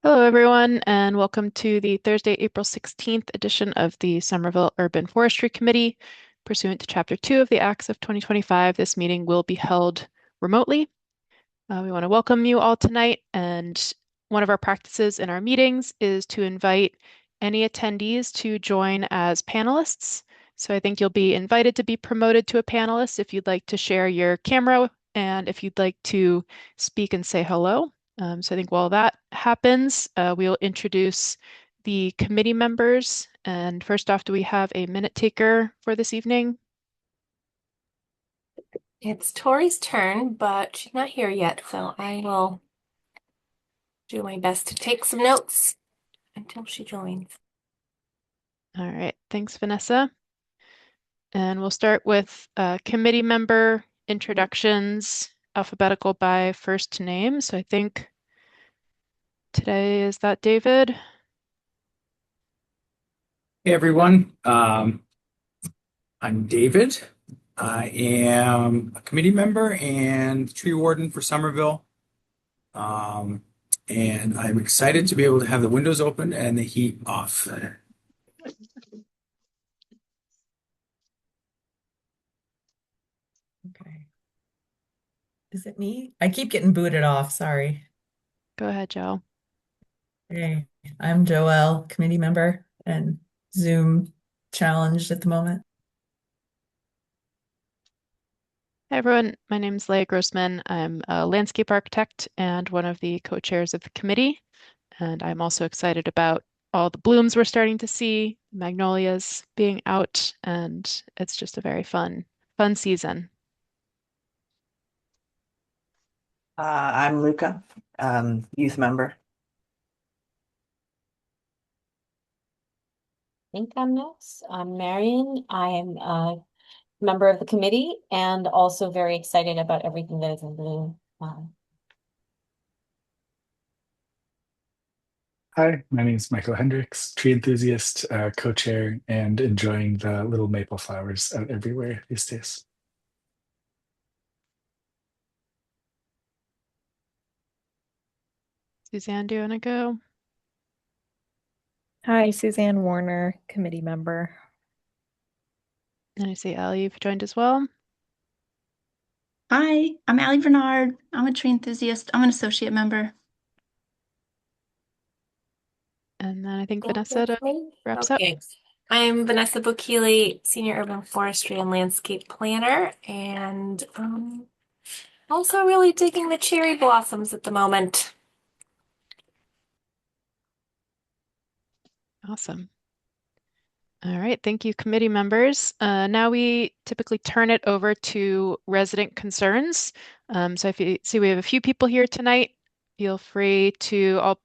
Hello, everyone, and welcome to the Thursday, April 16th edition of the Somerville Urban Forestry Committee. Pursuant to Chapter 2 of the Acts of 2025, this meeting will be held remotely. We want to welcome you all tonight, and one of our practices in our meetings is to invite any attendees to join as panelists. So I think you'll be invited to be promoted to a panelist if you'd like to share your camera and if you'd like to speak and say hello. So I think while that happens, we'll introduce the committee members. And first off, do we have a minute taker for this evening? It's Tori's turn, but she's not here yet, so I will do my best to take some notes until she joins. All right, thanks, Vanessa. And we'll start with committee member introductions, alphabetical by first name. So I think today is that David? Hey everyone, I'm David. I am a committee member and tree warden for Somerville. Um, and I'm excited to be able to have the windows open and the heat off. Okay. Is it me? I keep getting booted off. Sorry. Go ahead, Joe. Hey, I'm Joelle, committee member and Zoom challenged at the moment. Hi, everyone. My name is Leah Grossman. I'm a landscape architect and one of the co-chairs of the committee. And I'm also excited about all the blooms we're starting to see, magnolias being out, and it's just a very fun season. I'm Luca, youth member. Think I'm next. I'm Marion. I am a member of the committee and also very excited about everything that is in bloom. Hi, my name is Michael Hendricks, tree enthusiast, co-chair, and enjoying the little maple flowers out everywhere these days. Suzanne, do you want to go? Hi, Suzanne Warner, committee member. And I see Allie, you've joined as well. Hi, I'm Allie Bernard. I'm a tree enthusiast. I'm an associate member. And then I think Oh, Vanessa that's me? wraps up. Okay. I'm Vanessa Bukili, Senior Urban Forestry and Landscape Planner, and also really digging the cherry blossoms at the moment. Awesome. All right, thank you, committee members. Now we typically turn it over to resident concerns. So if you see we have a few people here tonight, feel free to,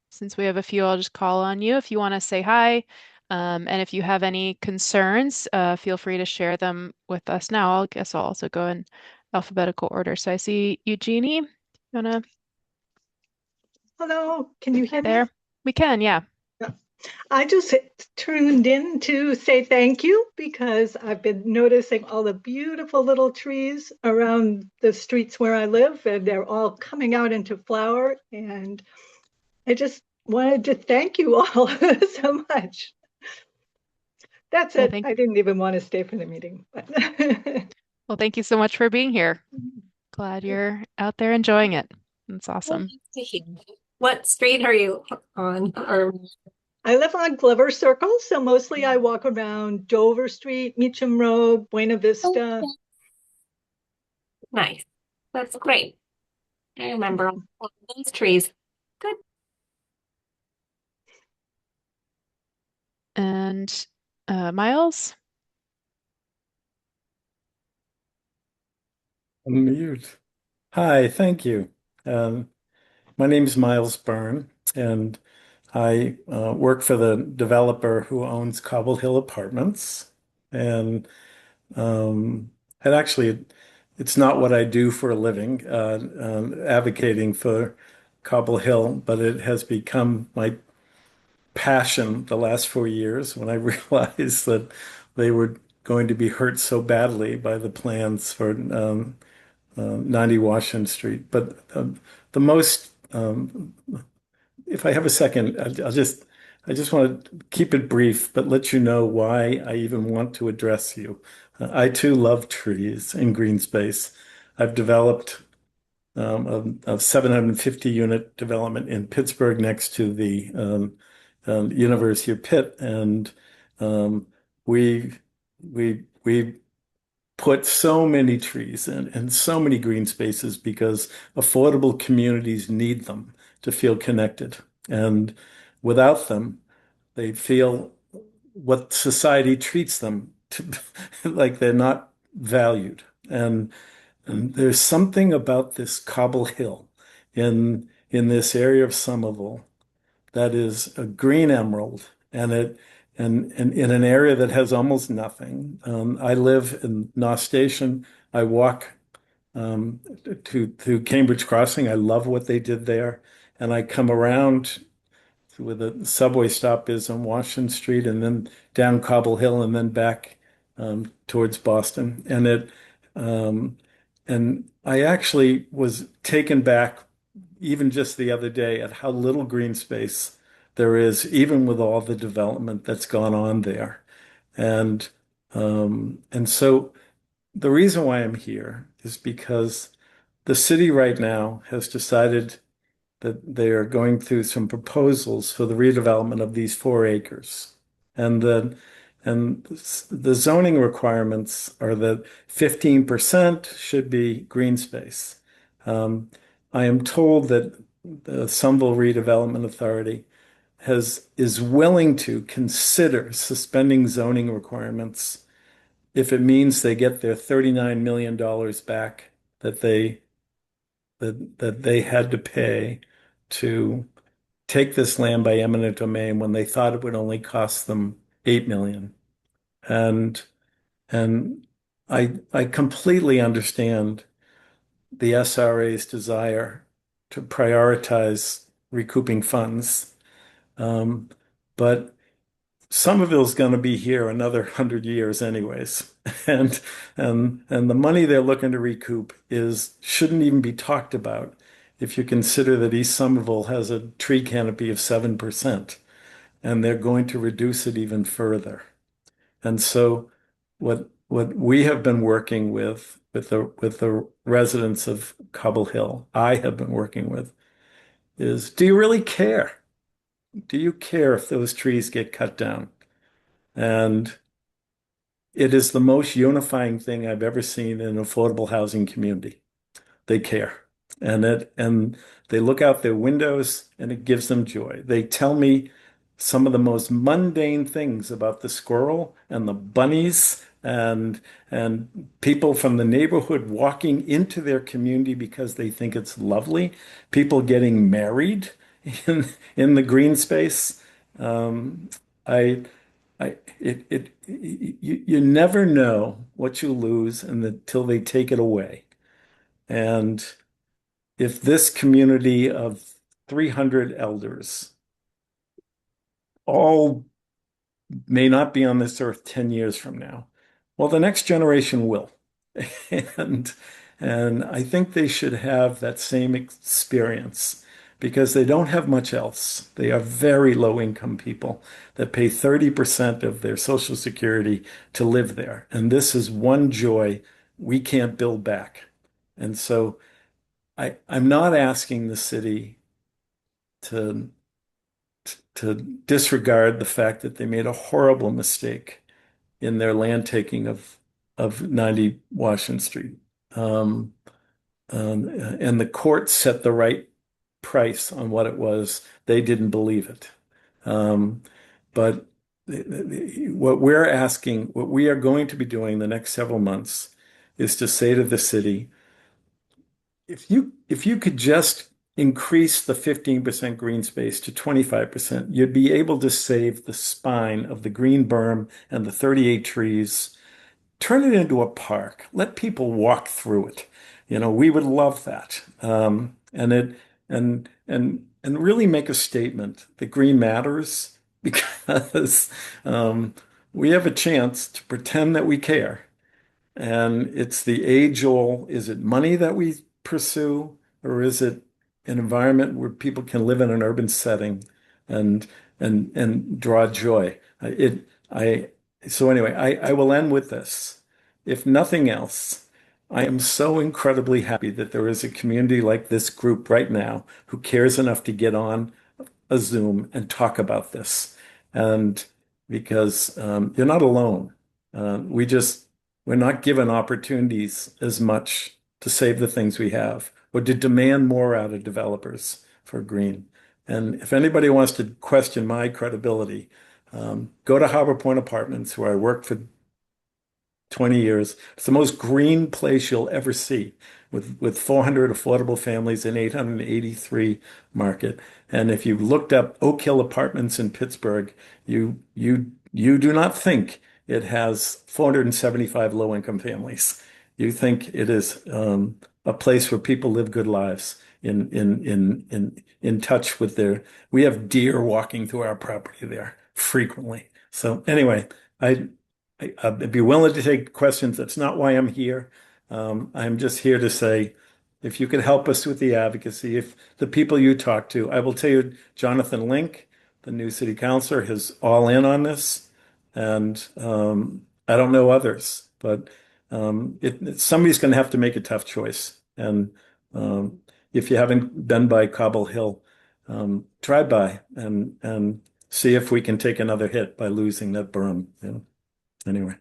since we have a few, I'll just call on you if you want to say hi. And if you have any concerns, feel free to share them with us now. I guess I'll also go in alphabetical order. So I see Eugenie. You wanna? Hello, can you Hi hear me? there. We can, yeah. I just tuned in to say thank you because I've been noticing all the beautiful little trees around the streets where I live, and they're all coming out into flower. And I just wanted to thank you all so much. That's Well, it. I didn't even want to stay for the meeting, but well, thank you so much for being here. Glad you're out there enjoying it. That's awesome. What street are you on? Or I live on Glover Circle, so mostly I walk around Dover Street, Meacham Road, Buena Vista. nice. That's great. I remember all those trees. Good. And Miles? Unmute. Hi, thank you. My name is Miles Byrne, and I work for the developer who owns Cobble Hill Apartments. And um, and actually, it's not what I do for a living, advocating for Cobble Hill, but it has become my passion the last 4 years when I realized that they were going to be hurt so badly by the plans for 90 Washington Street. But the most if I have a second, I just want to keep it brief, but let you know why I even want to address you. I too love trees and green space. I've developed a 750 unit development in Pittsburgh next to the University of Pitt, and um, we we put so many trees in and so many green spaces because affordable communities need them to feel connected. And without them, they feel what society treats them to, like they're not valued. And there's something about this Cobble Hill in this area of Somerville that is a green emerald, and in an area that has almost nothing. I live in North Station. I walk to Cambridge Crossing. I love what they did there, and I come around where the subway stop is on Washington Street, and then down Cobble Hill, and then back towards Boston. Um, and I actually was taken back even just the other day at how little green space there is, even with all the development that's gone on there. And and so the reason why I'm here is because the city right now has decided that they are going through some proposals for the redevelopment of these 4 acres. And the zoning requirements are that 15% should be green space. I am told that the Somerville Redevelopment Authority is willing to consider suspending zoning requirements if it means they get their $39 million back that they had to pay to take this land by eminent domain when they thought it would only cost them 8 million. And and I completely understand the SRA's desire to prioritize recouping funds. But Somerville's going to be here another 100 years anyways. And and the money they're looking to recoup is shouldn't even be talked about if you consider that East Somerville has a tree canopy of 7%, and they're going to reduce it even further. And so what we have been working with the residents of Cobble Hill, I have been working with, is do you really care? Do you care if those trees get cut down? And it is the most unifying thing I've ever seen in an affordable housing community. They care. And they look out their windows and it gives them joy. They tell me some of the most mundane things about the squirrel and the bunnies and people from the neighborhood walking into their community because they think it's lovely. People getting married in the green space. Um, I you never know what you lose until they take it away. And if this community of 300 elders all may not be on this earth 10 years from now, well, the next generation will. And and I think they should have that same experience because they don't have much else. They are very low income people that pay 30% of their Social Security to live there. And this is one joy we can't build back. And so I'm not asking the city to to disregard the fact that they made a horrible mistake in their land taking of 90 Washington Street. Um, and the court set the right price on what it was. They didn't believe it. But what we're asking, what we are going to be doing the next several months is to say to the city, if you could just increase the 15% green space to 25%, you'd be able to save the spine of the green berm and the 38 trees. Turn it into a park. Let people walk through it. We would love that. And really make a statement that green matters because we have a chance to pretend that we care. And it's the age-old, is it money that we pursue, or is it an environment where people can live in an urban setting and and draw joy. So anyway, I will end with this. If nothing else, I am so incredibly happy that there is a community like this group right now who cares enough to get on a Zoom and talk about this. And because you're not alone. We just, we're not given opportunities as much to save the things we have or to demand more out of developers for green. And if anybody wants to question my credibility, go to Harbor Point Apartments, where I worked for 20 years. It's the most green place you'll ever see, with 400 affordable families and 883 market. And if you looked up Oak Hill Apartments in Pittsburgh, you do not think it has 475 low-income families. You think it is a place where people live good lives in touch with their. We have deer walking through our property there frequently. So anyway, I'd be willing to take questions. That's not why I'm here. I'm just here to say, if you could help us with the advocacy, if the people you talk to, I will tell you, Jonathan Link, the new city councilor, is all in on this. And I don't know others, but somebody's going to have to make a tough choice. And if you haven't been by Cobble Hill, try by and see if we can take another hit by losing that berm. Anyway,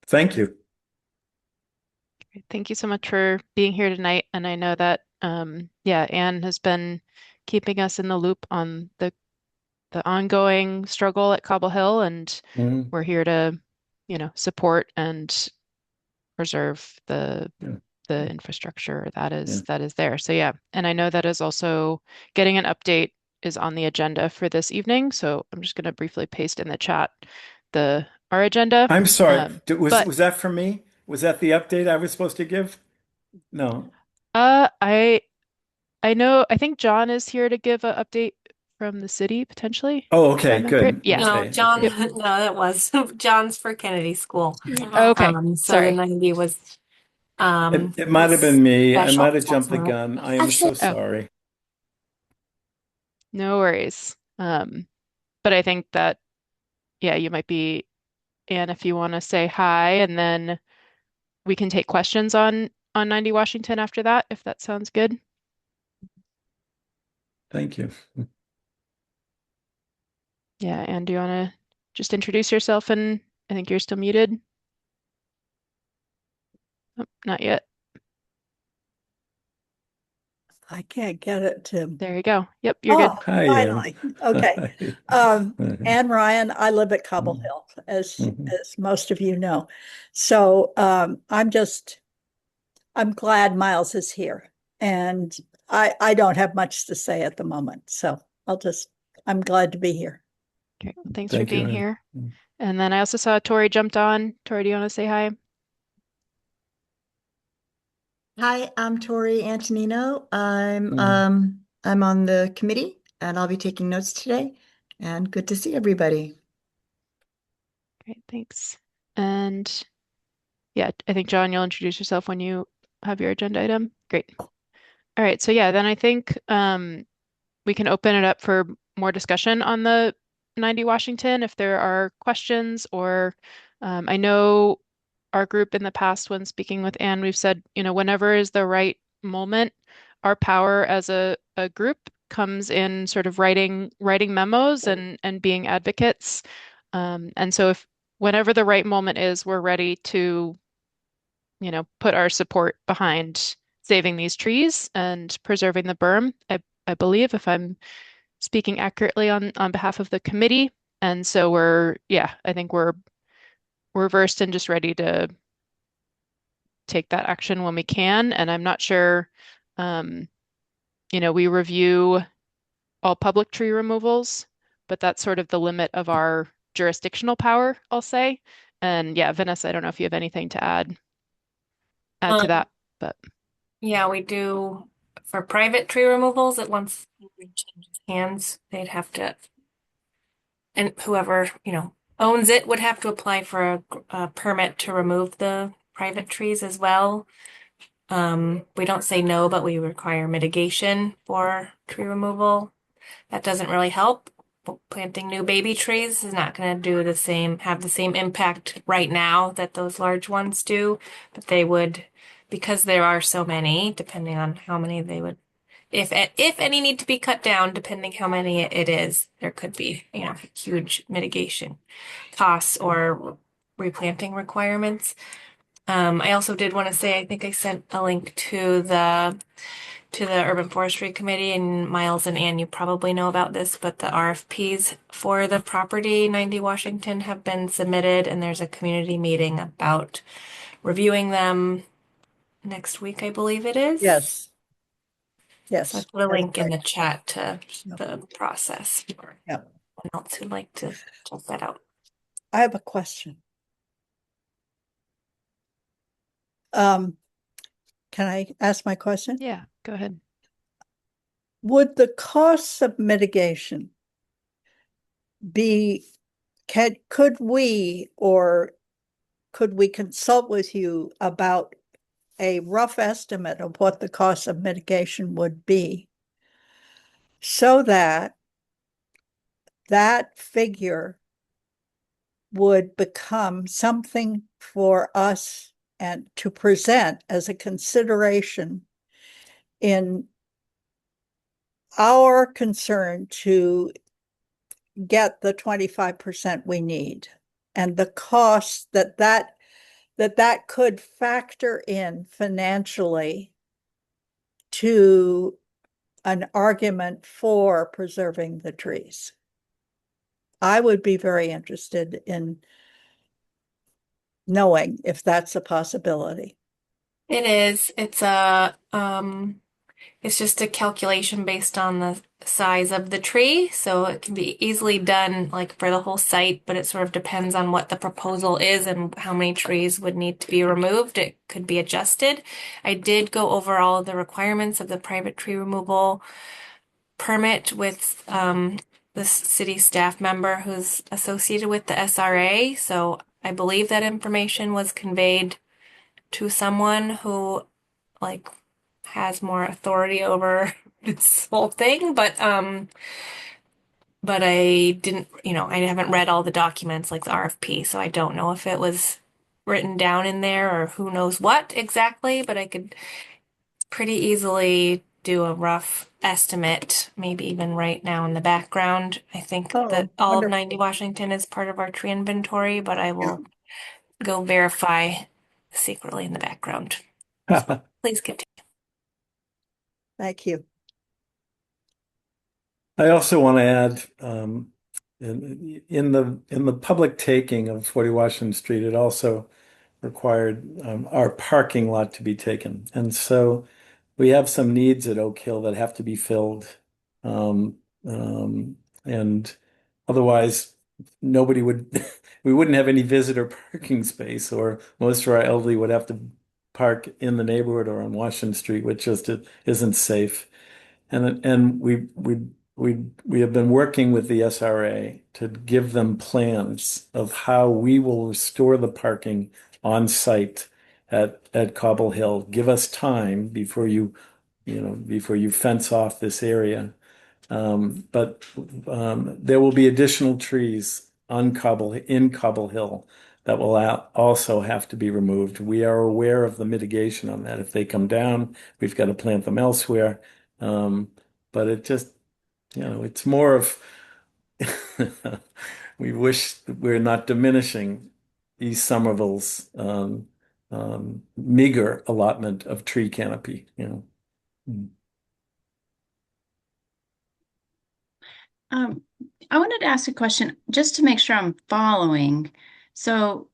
thank you. Thank you so much for being here tonight. And I know that, yeah, Anne has been keeping us in the loop on the ongoing struggle at Cobble Hill, and we're here to, support and preserve the infrastructure that is there. So yeah, and I know that is also getting an update is on the agenda for this evening. So I'm just going to briefly paste in the chat our agenda. I'm sorry. Was that for me? Was that the update I was supposed to give? No. I know, I think John is here to give an update from the city potentially. Oh, okay, good. Yeah. No, Okay, John, okay. no, that was John's for Kennedy School. Okay. So Sorry. the 90 was It might have been me. I special. might have jumped the gun. I am so sorry. No worries. But I think that, yeah, you might be, Anne, if you want to say hi, and then we can take questions on 90 Washington after that, if that sounds good. Thank you. Yeah, Anne, do you want to just introduce yourself? And I think you're still muted. Oh, not yet. I can't get it to. There you go. Yep, you're good. Hi, finally. Okay. Ann. Anne Ryan, I live at Cobble Hill, as most of you know. So I'm glad Miles is here. And I don't have much to say at the moment. So I'm glad to be here. Okay, well, thanks for being here. And then I also saw Tori jumped on. Tori, do you want to say hi? Hi, I'm Tori Antonino. I'm on the committee and I'll be taking notes today. And good to see everybody. Great, thanks. And yeah, I think John, you'll introduce yourself when you have your agenda item. Great. All right, so yeah, then I think we can open it up for more discussion on the 90 Washington if there are questions, or I know our group in the past, when speaking with Anne, we've said, whenever is the right moment, our power as a group comes in sort of writing memos and being advocates. And so if whenever the right moment is, we're ready to, put our support behind saving these trees and preserving the berm. I believe, if I'm speaking accurately on behalf of the committee. And so I think we're versed and just ready to take that action when we can. And I'm not sure, we review all public tree removals, but that's sort of the limit of our jurisdictional power, I'll say. And yeah, Vanessa, I don't know if you have anything to add to that, but. Yeah, we do for private tree removals. That once it changes hands, they'd have to, and whoever, owns it would have to apply for a permit to remove the private trees as well. We don't say no, but we require mitigation for tree removal. That doesn't really help. Planting new baby trees is not going to have the same impact right now that those large ones do, but they would, because there are so many, depending on how many they would, if any need to be cut down, depending how many it is, there could be, huge mitigation costs or replanting requirements. I also did want to say, I think I sent a link to the Urban Forestry Committee, and Miles and Ann, you probably know about this, but the RFPs for the property 90 Washington have been submitted, and there's a community meeting about reviewing them next week, I believe it is. Yes. So I Yes. put a that's link in right. the chat to Yep. the process for Yep. anyone else who'd like to check that out. I have a question. Can I ask my question? Yeah, go ahead. Would the costs of mitigation be, could we consult with you about a rough estimate of what the cost of mitigation would be so that that figure would become something for us and to present as a consideration in our concern to get the 25% we need and the cost that could factor in financially to an argument for preserving the trees. I would be very interested in knowing if that's a possibility. It is. It's just a calculation based on the size of the tree, so it can be easily done like for the whole site, but it sort of depends on what the proposal is and how many trees would need to be removed. It could be adjusted. I did go over all of the requirements of the private tree removal permit with the city staff member who's associated with the SRA, so I believe that information was conveyed to someone who like has more authority over this whole thing, but I didn't, I haven't read all the documents like the RFP, so I don't know if it was written down in there or who knows what exactly, but I could pretty easily do a rough estimate, maybe even right now in the background. I think that all of 90 Washington is part of our tree inventory, but I will go verify secretly in the background. So please continue. Thank you. I also want to add, in the public taking of 40 Washington Street, it also required our parking lot to be taken, and so we have some needs at Oak Hill that have to be filled, um, and otherwise nobody would we wouldn't have any visitor parking space, or most of our elderly would have to park in the neighborhood or on Washington Street, which just isn't safe. And we have been working with the SRA to give them plans of how we will restore the parking on site at Cobble Hill. Give us time before before you fence off this area. But there will be additional trees in Cobble Hill that will also have to be removed. We are aware of the mitigation on that. If they come down, we've got to plant them elsewhere. But it just, it's more of we wish that we're not diminishing East Somerville's meager allotment of tree canopy. I wanted to ask a question just to make sure I'm following. So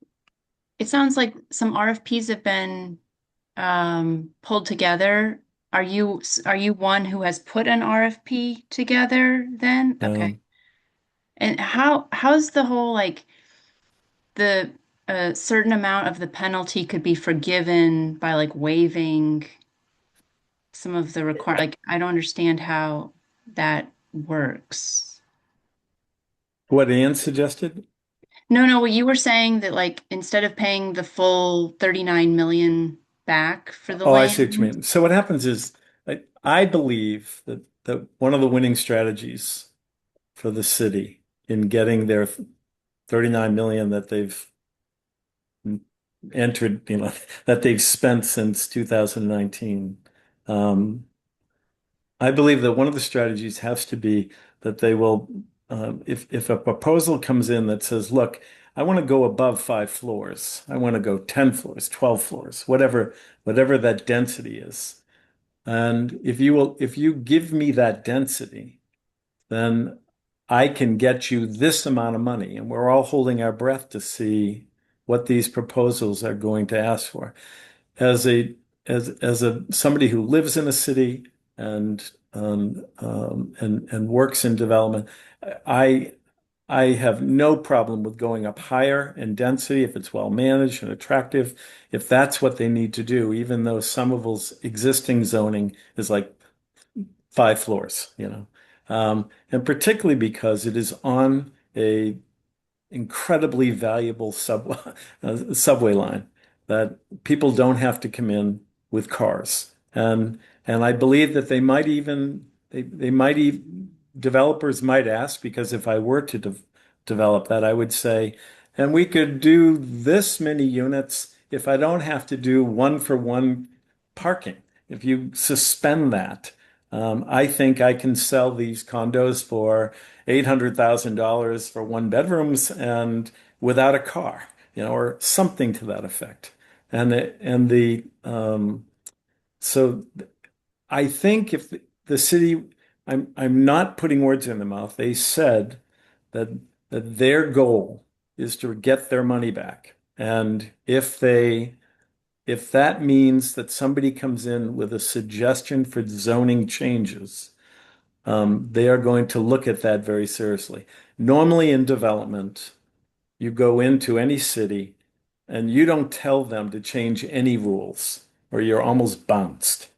it sounds like some RFPs have been pulled together. Are you one who has put an RFP together then? Okay. And how's the whole like the a certain amount of the penalty could be forgiven by like waiving some of the like I don't understand how that works. What Ann suggested? No, well, you were saying that like instead of paying the full 39 million back for the Oh, I see what you land? mean. So what happens is I believe that one of the winning strategies for the city in getting their 39 million that they've entered, that they've spent since 2019. I believe that one of the strategies has to be that they will, if a proposal comes in that says, look, I want to go above 5 floors, I want to go 10 floors, 12 floors, whatever that density is. And if you give me that density, then I can get you this amount of money. And we're all holding our breath to see what these proposals are going to ask for. As a somebody who lives in a city and and works in development, I I have no problem with going up higher in density if it's well managed and attractive, if that's what they need to do, even though Somerville's existing zoning is like 5 floors. And particularly because it is on a incredibly valuable subway line that people don't have to come in with cars. And I believe that they might even developers might ask, because if I were to develop that, I would say, and we could do this many units if I don't have to do one for one parking. If you suspend that, I think I can sell these condos for $800,000 for one bedrooms and without a car, or something to that effect. So I think if the city, I'm not putting words in the mouth. They said that their goal is to get their money back. And if that means that somebody comes in with a suggestion for zoning changes, they are going to look at that very seriously. Normally in development, you go into any city and you don't tell them to change any rules or you're almost bounced.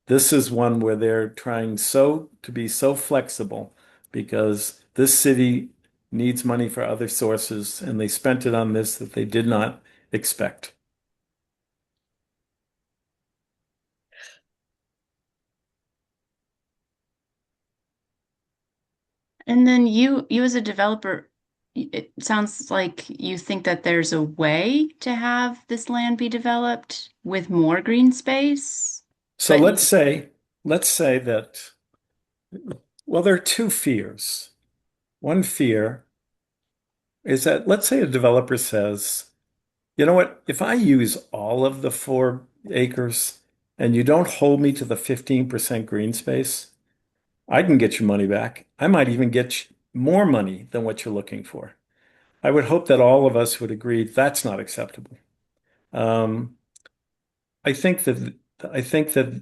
This is one where they're trying to be so flexible because this city needs money for other sources and they spent it on this that they did not expect. And then you as a developer, it sounds like you think that there's a way to have this land be developed with more green space. So But let's say that, well, there are two fears. One fear is that, let's say a developer says, you know what, if I use all of the 4 acres and you don't hold me to the 15% green space, I can get your money back. I might even get more money than what you're looking for. I would hope that all of us would agree that's not acceptable. Um, I think that I think that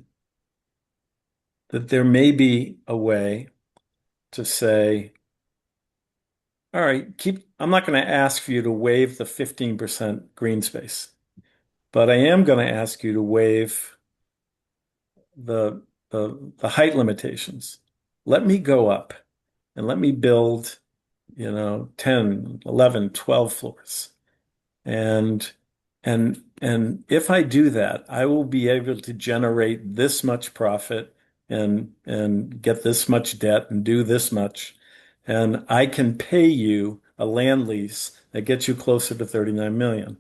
that there may be a way to say, all right, I'm not going to ask for you to waive the 15% green space, but I am going to ask you to waive the, the height limitations. Let me go up and let me build, 10, 11, 12 floors. And if I do that, I will be able to generate this much profit and get this much debt and do this much. And I can pay you a land lease that gets you closer to 39 million.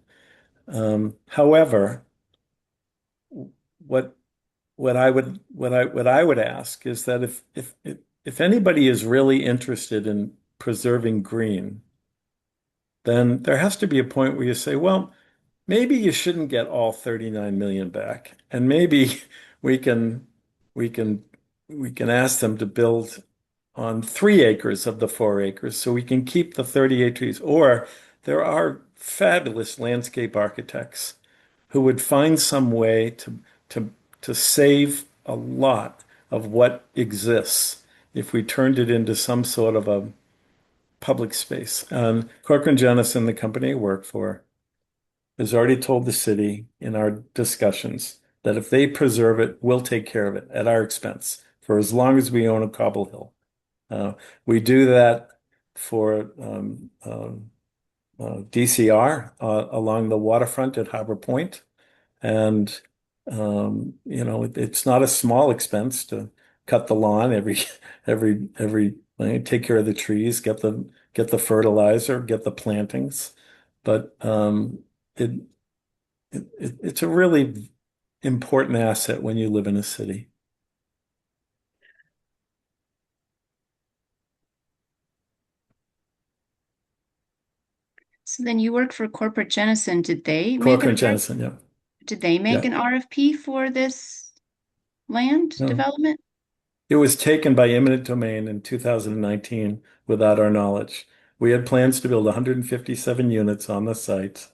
However, what what I would ask is that if anybody is really interested in preserving green, then there has to be a point where you say, well, maybe you shouldn't get all 39 million back. And maybe we can we can we can ask them to build on 3 acres of the 4 acres so we can keep the 38 trees. Or there are fabulous landscape architects who would find some way to to save a lot of what exists if we turned it into some sort of a public space. Corcoran Jennison, the company I work for, has already told the city in our discussions that if they preserve it, we'll take care of it at our expense for as long as we own a Cobble Hill. We do that for DCR along the waterfront at Harbor Point. And it's not a small expense to cut the lawn every take care of the trees, get the fertilizer, get the plantings. But it, it's a really important asset when you live in a city. So then you work for Corporate Jennison. Did they make Corcoran Jennison, yeah. Did they make Yeah. an RFP for this land No. development? It was taken by eminent domain in 2019 without our knowledge. We had plans to build 157 units on the site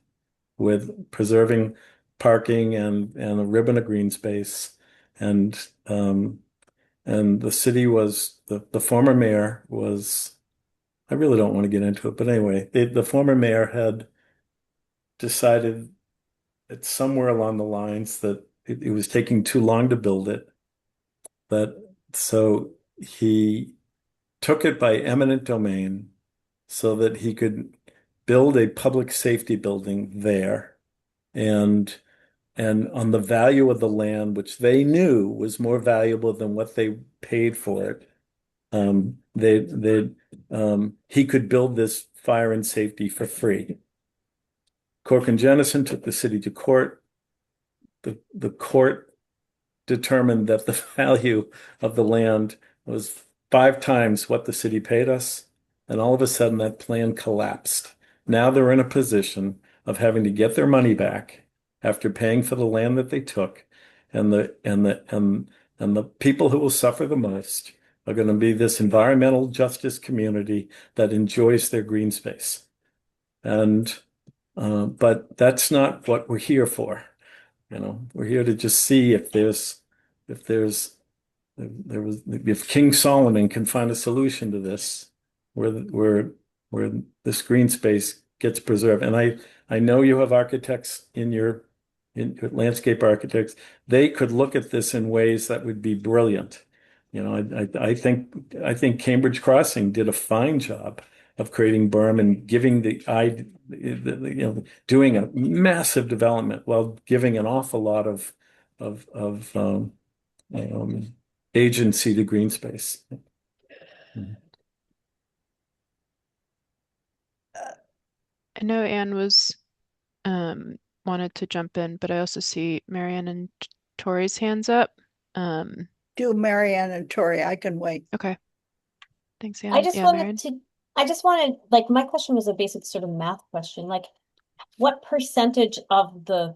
with preserving parking and a ribbon of green space. And the city was the former mayor was, I really don't want to get into it, but anyway, the former mayor had decided that somewhere along the lines that it was taking too long to build it. So he took it by eminent domain so that he could build a public safety building there and on the value of the land, which they knew was more valuable than what they paid for it. He could build this fire and safety for free. Corcoran Jennison took the city to court. The court determined that the value of the land was 5 times what the city paid us. And all of a sudden that plan collapsed. Now they're in a position of having to get their money back after paying for the land that they took. And the people who will suffer the most are going to be this environmental justice community that enjoys their green space. But that's not what we're here for. We're here to just see if King Solomon can find a solution to this, where this green space gets preserved. And I know you have architects in your landscape architects. They could look at this in ways that would be brilliant. I think Cambridge Crossing did a fine job of creating berm and giving doing a massive development while giving an awful lot of agency to green space. I know Anne was wanted to jump in, but I also see Marianne and Tori's hands up. Do Marianne and Tori, I can wait. Okay. Thanks, Anne. I just Yeah, wanted Marianne. to, I just wanted, like, my question was a basic sort of math question. Like, what percentage of the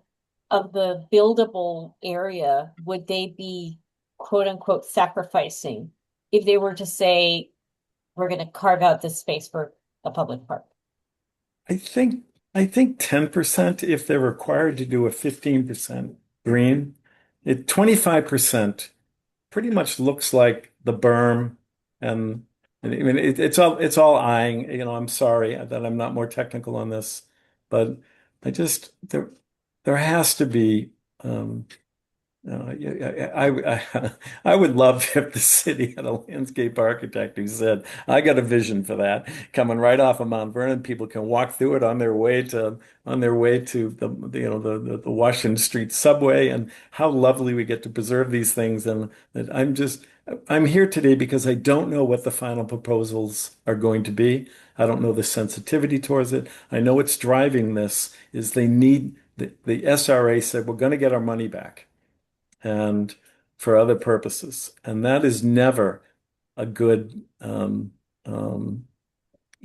buildable area would they be quote unquote sacrificing if they were to say, we're going to carve out this space for a public park? I think 10% if they're required to do a 15% green. 25% pretty much looks like the berm and I mean it's all eyeing. I'm sorry that I'm not more technical on this, but there has to be I would love if the city had a landscape architect who said, "I got a vision for that, coming right off of Mount Vernon. People can walk through it on their way to the Washington Street subway, and how lovely we get to preserve these things." And that I'm here today because I don't know what the final proposals are going to be. I don't know the sensitivity towards it. I know what's driving this is they need the SRA said we're going to get our money back and for other purposes. And that is never a good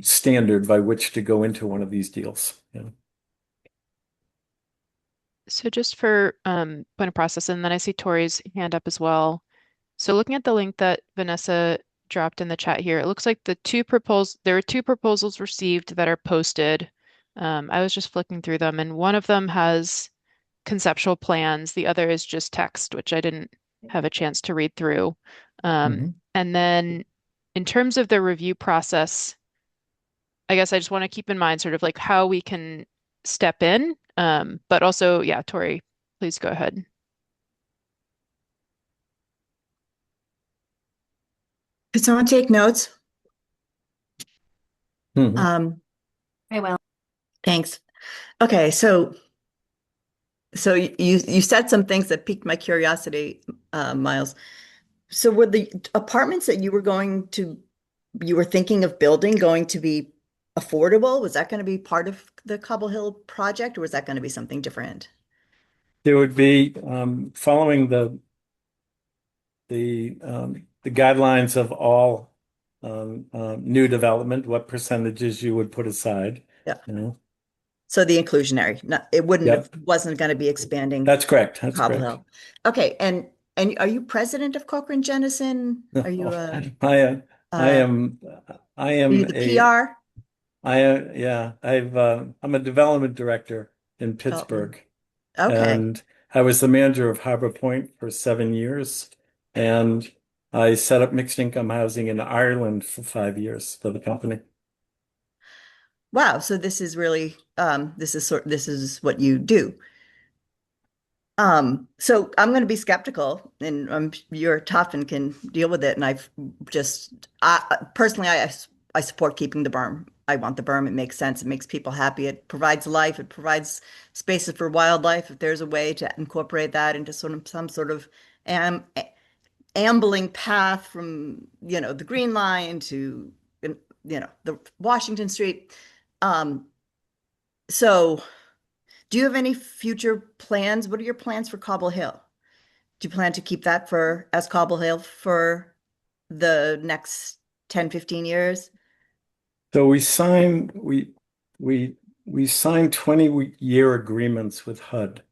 standard by which to go into one of these deals. So just for point of process, and then I see Tori's hand up as well. So looking at the link that Vanessa dropped in the chat here, it looks like there are two proposals received that are posted. I was just flicking through them, and one of them has conceptual plans. The other is just text, which I didn't have a chance to read through. And then in terms of the review process, I guess I just want to keep in mind sort of like how we can step in. But also, yeah, Tori, please go ahead. Could someone take notes? Mm-hmm. I will. Thanks. Okay, so So you said some things that piqued my curiosity, Miles. So were the apartments that you were thinking of building going to be affordable? Was that going to be part of the Cobble Hill project, or was that going to be something different? There would be following the guidelines of all new development, what percentages you would put aside. Yeah. You know. So the inclusionary, it wouldn't Yep. have, wasn't going to be expanding That's correct. That's Cobble correct. Hill. Okay, and are you president of Cochrane Jennison? Are you I am I are you am the a PR? yeah, I'm a development director in Development. Pittsburgh, Okay. and I was the manager of Harbor Point for 7 years, and I set up mixed income housing in Ireland for 5 years for the company. Wow. So this is really this is what you do. So I'm going to be skeptical, and you're tough and can deal with it. And personally, I support keeping the berm. I want the berm. It makes sense. It makes people happy. It provides life. It provides spaces for wildlife. If there's a way to incorporate that into some sort of am, ambling path from, the Green Line to, the Washington Street. Um, so do you have any future plans? What are your plans for Cobble Hill? Do you plan to keep that as Cobble Hill for the next 10, 15 years? So we signed 20-year agreements with HUD,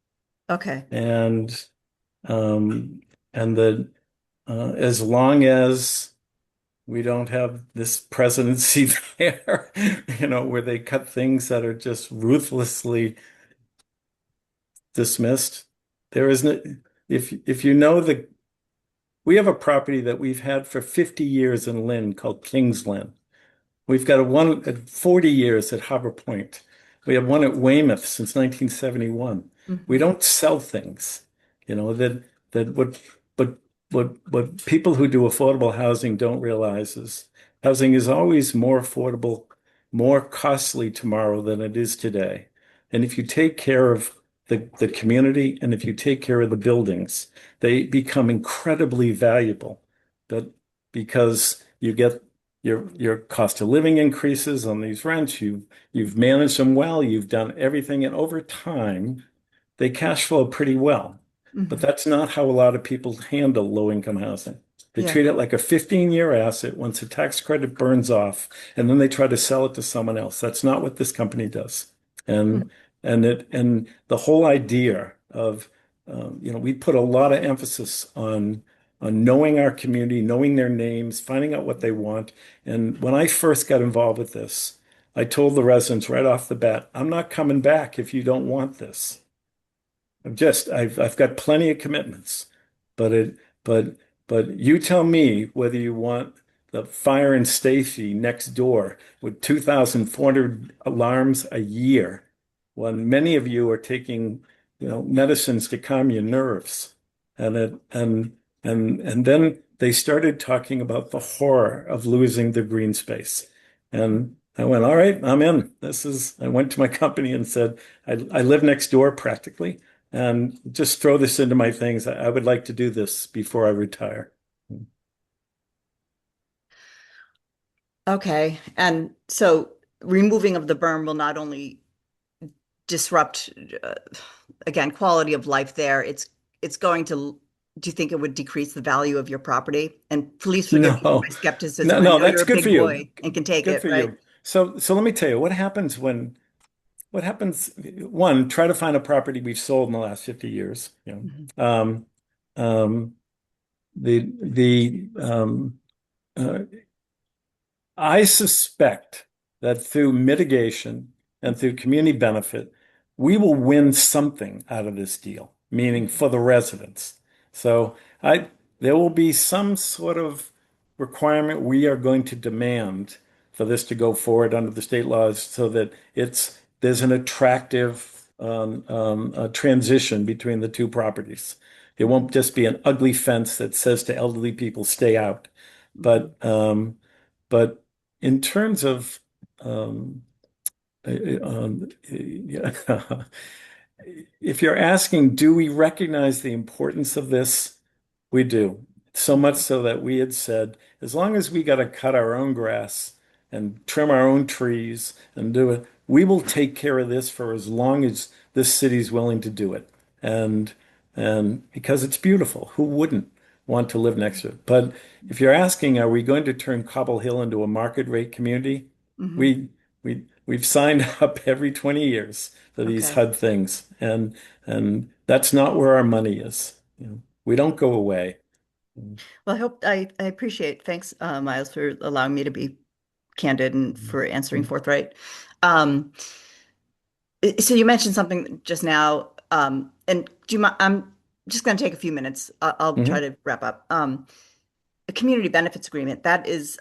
Okay. and the as long as we don't have this presidency there, where they cut things that are just ruthlessly dismissed. There isn't, if you know we have a property that we've had for 50 years in Lynn called Kings Lynn. We've got one at 40 years at Harbor Point. We have one at Weymouth since 1971. We don't sell things, that what people who do affordable housing don't realize is housing is always more affordable, more costly tomorrow than it is today. And if you take care of the community and if you take care of the buildings, they become incredibly valuable. But because you get your cost of living increases on these rents, you've managed them well, you've done everything, and over time, they cash flow pretty well. But that's not how a lot of people handle low-income housing. They Yeah. treat it like a 15-year asset once the tax credit burns off, and then they try to sell it to someone else. That's not what this company does. And the whole idea of we put a lot of emphasis on knowing our community, knowing their names, finding out what they want. And when I first got involved with this, I told the residents right off the bat, I'm not coming back if you don't want this. I've got plenty of commitments, but it but but you tell me whether you want the fire in Stacy next door with 2,400 alarms a year, when many of you are taking, medicines to calm your nerves. And it and then they started talking about the horror of losing the green space. And I went, all right, I'm in. I went to my company and said, I live next door practically, and just throw this into my things. I would like to do this before I retire. Okay. And so removing of the berm will not only disrupt, again, quality of life there, it's going to, do you think it would decrease the value of your property? And please forgive me for my skepticism. I No, know that's you're a good big for you. boy and can take Good it, for right? you. So let me tell you what happens. One, try to find a property we've sold in the last 50 years. Um, um, the uh, I suspect that through mitigation and through community benefit, we will win something out of this deal, meaning for the residents. So there will be some sort of requirement we are going to demand for this to go forward under the state laws so that there's an attractive transition between the two properties. It won't just be an ugly fence that says to elderly people, stay out. But in terms of yeah, if you're asking, do we recognize the importance of this? We do. So much so that we had said, as long as we got to cut our own grass and trim our own trees and do it, we will take care of this for as long as this city's willing to do it. And because it's beautiful, who wouldn't want to live next to it? But if you're asking, are we going to turn Cobble Hill into a market rate community? Mhm. We've signed up every 20 years for these Okay. HUD things, and that's not where our money is. You know, we don't go away. Well, I appreciate. Thanks, Miles, for allowing me to be candid and for answering forthright. Um, so you mentioned something just now, and do you mind? I'm just going to take a few minutes. I'll try Mhm. to wrap up. A community benefits agreement, that is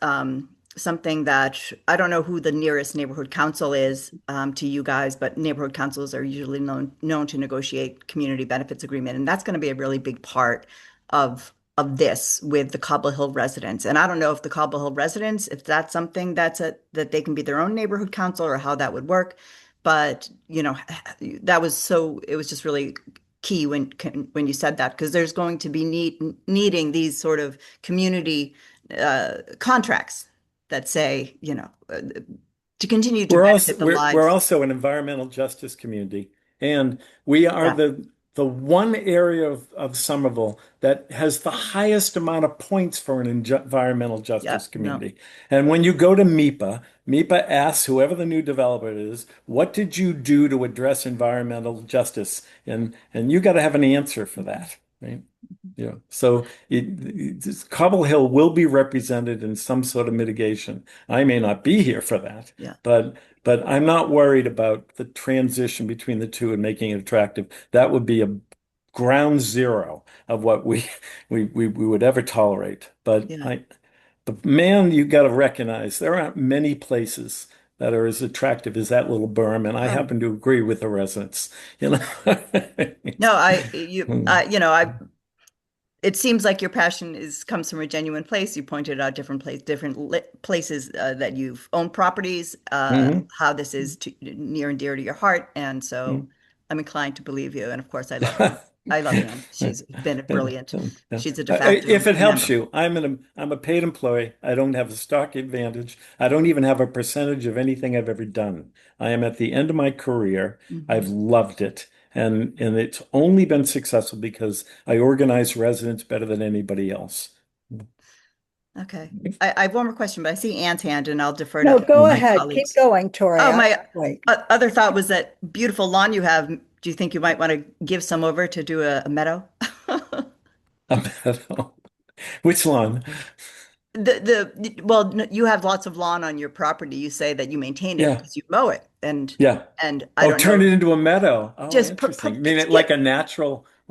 something that I don't know who the nearest neighborhood council is to you guys, but neighborhood councils are usually known to negotiate community benefits agreement, and that's going to be a really big part of this with the Cobble Hill residents. And I don't know if the Cobble Hill residents, if that's something that they can be their own neighborhood council or how that would work. But it was just really key when you said that, because there's going to be needing these sort of community contracts that say, to continue to benefit the We're lives. also an environmental justice community, and we are Yeah, the one area of Somerville that has the highest amount of points for an environmental yeah, justice no, community. And when you go to MIPA asks whoever the new developer is, what did you do to address environmental justice? And you got to have an answer for that, right? Yeah. So Cobble Hill will be represented in some sort of mitigation. I may not be here for that, yeah. but I'm not worried about the transition between the two and making it attractive. That would be a ground zero of what we would ever tolerate. Yeah. But man, you got to recognize there aren't many places that are as attractive as that little berm, and I Oh, happen to agree with the residents. You no, know. it seems like your passion comes from a genuine place. You pointed out different places that you've owned properties, Hmm. how this is near and dear to your heart, and so I'm inclined to believe you. And of course, I love Anne. I love Anne. She's been brilliant. She's a de facto If it helps member. you, I'm a paid employee. I don't have a stock advantage. I don't even have a percentage of anything I've ever done. I am at the end of my career. I've Mhm. loved it. And it's only been successful because I organize residents better than anybody else. Okay. I have one more question, but I see Anne's hand, and I'll defer No, to go my ahead. Keep colleagues. going, Tori. Oh, I my wait. other thought was that beautiful lawn you have. Do you think you might want to give some over to do a meadow? Which lawn? Well, you have lots of lawn on your property. You say that you maintain it Yeah, because you mow it, and yeah. I Oh, don't turn know, it into a meadow. Oh, just interesting. I mean it yeah, like a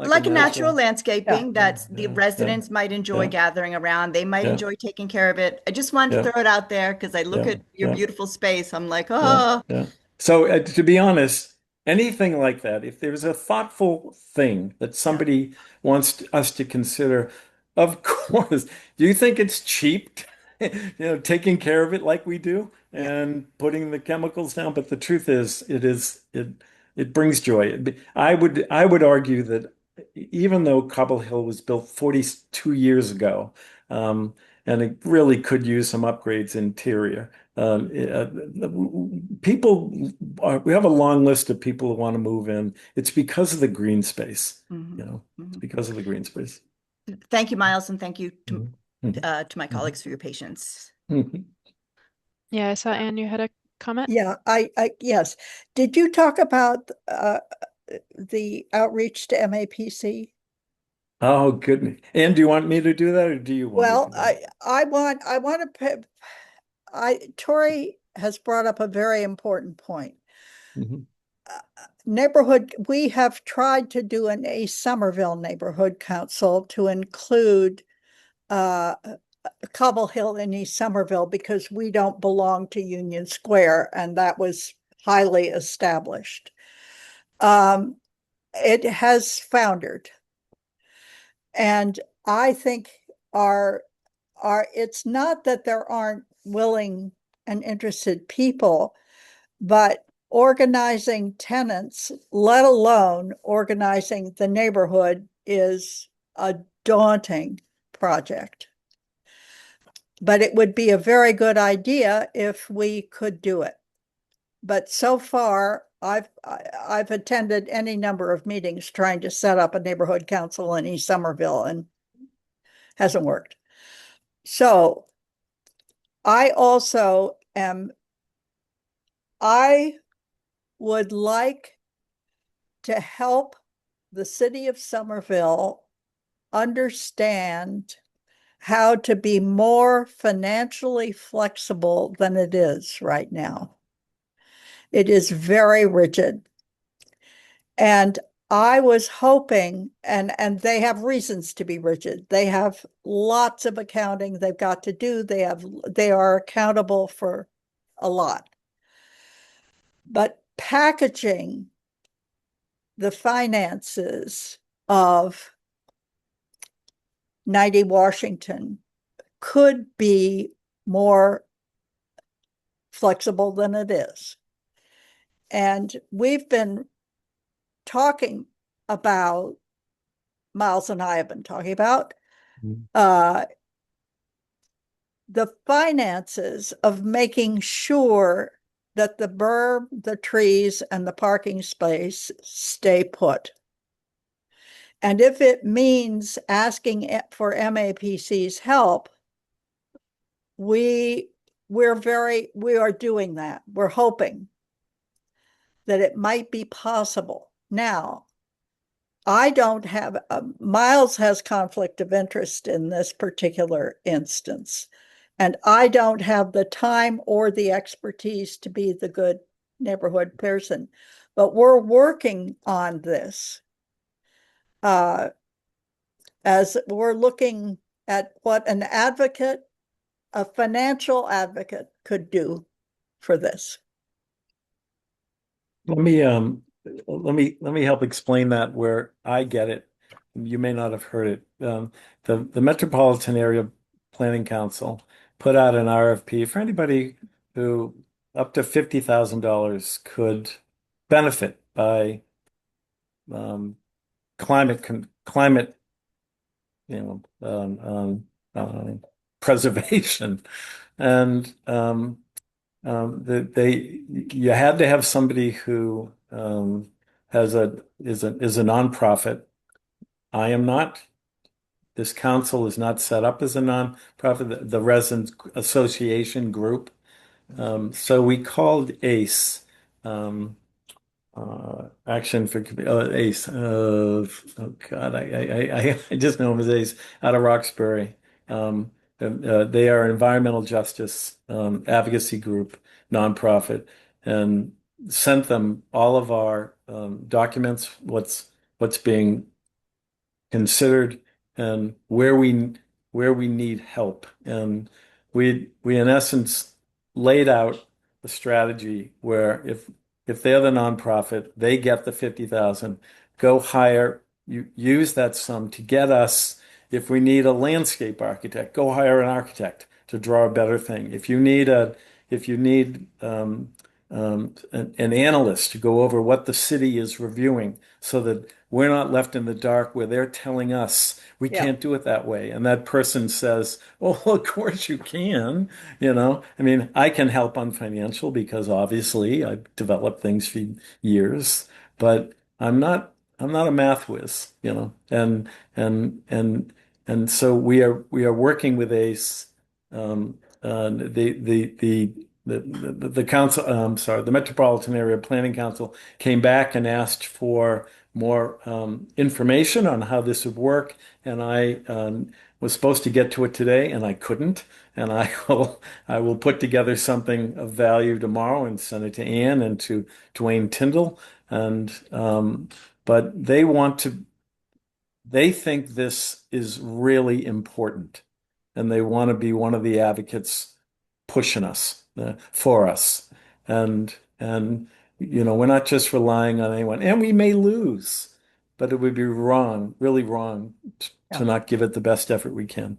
like a natural natural. Yeah. landscaping Yeah, that the yeah, yeah, residents might enjoy yeah, gathering around. They might yeah, enjoy taking care of it. I just wanted to yeah, throw it out there because I look yeah, at your yeah. beautiful space. I'm like, Yeah, oh, yeah. So to be honest, anything like that, if there's a thoughtful thing that yeah, somebody wants us to consider, of course. Do you think it's cheap, taking care of it like we do yeah, and putting the chemicals down? But the truth is, it brings joy. I would argue that even though Cobble Hill was built 42 years ago, and it really could use some upgrades interior. People we have a long list of people who want to move in. It's because of the green space, hmm it's hmm because of the green space. Thank you, Miles, and thank you Mhm. Mhm. to my colleagues for your patience. Mhm. Yeah, I saw Anne, you had a comment? Yeah, yes. Did you talk about the outreach to MAPC? Oh, goodness. And do you want me to do that or do you want to Well, do that? I want to, Tori has brought up a very important point. Mhm. Neighborhood, we have tried to do a Somerville neighborhood council to include uh, Cobble Hill in East Somerville because we don't belong to Union Square, and that was highly established. It has foundered, and I think our it's not that there aren't willing and interested people, but organizing tenants, let alone organizing the neighborhood, is a daunting project. But it would be a very good idea if we could do it. But so far, I've attended any number of meetings trying to set up a neighborhood council in East Somerville, and hasn't worked. So I would like to help the city of Somerville understand how to be more financially flexible than it is right now. It is very rigid. And I was hoping, and they have reasons to be rigid. They have lots of accounting they've got to do. They are accountable for a lot. But packaging the finances of 90 Washington could be more flexible than it is. And we've been talking about, Miles and I have been talking about the finances of making sure that the berm, the trees, and the parking space stay put. And if it means asking for MAPC's help, we are doing that. We're hoping that it might be possible. Now, I don't have, Miles has conflict of interest in this particular instance, and I don't have the time or the expertise to be the good neighborhood person, but we're working on this as we're looking at what a financial advocate could do for this. Let me help explain that where I get it. You may not have heard it. The Metropolitan Area Planning Council put out an RFP for anybody who up to $50,000 could benefit by climate preservation, and you had to have somebody who is a nonprofit. I am not. This council is not set up as a nonprofit, the Residents Association group. So we called ACE, Action for ACE. Oh God, I just know him as ACE out of Roxbury. They are an environmental justice advocacy group, nonprofit, and sent them all of our documents, what's being considered, and where we need help. And we in essence laid out a strategy where if they're the nonprofit, they get the 50,000, go hire, you use that sum to get us, if we need a landscape architect, go hire an architect to draw a better thing. If you need an analyst to go over what the city is reviewing so that we're not left in the dark where they're telling us we can't do it that way. And that person says, oh, of course you can. I mean, I can help on financial because obviously I've developed things for years, but I'm not a math whiz, and so we are working with ACE. The council, the Metropolitan Area Planning Council came back and asked for more information on how this would work, and I was supposed to get to it today, and I couldn't. And I will put together something of value tomorrow and send it to Ann and to Dwayne Tyndall, and but they think this is really important, and they want to be one of the advocates pushing us for us, and we're not just relying on anyone, and we may lose, but it would be wrong, really wrong, to not give it the best effort we can.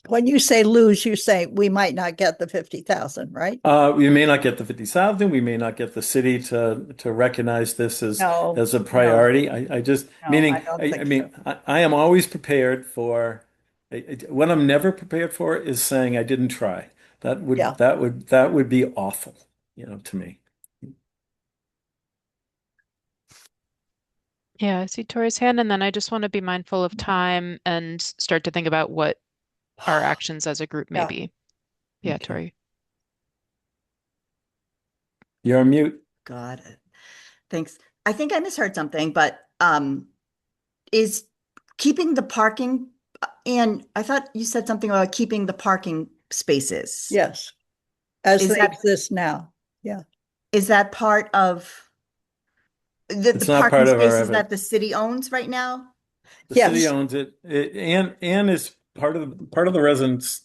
when you say lose, you say we might not get the 50,000, right? We may not get the 50,000. We may not get the city to recognize this No, as a priority. I just no, I meaning don't I think mean so. I am always prepared for what I'm never prepared for is saying I didn't try. Yeah. That would be awful, to me. Yeah, I see Tori's hand, and then I just want to be mindful of time and start to think about what our actions as a group may Yeah. be. Yeah, Okay. Tori. You're on mute. God, thanks. I think I misheard something, but is keeping the parking, and I thought you said something about keeping the parking spaces. Yes, as Is they that exist now. Yeah. is that part of the It's not parking part of our spaces effort. that the city owns right now? The city Yes. owns it. And is part of the residents'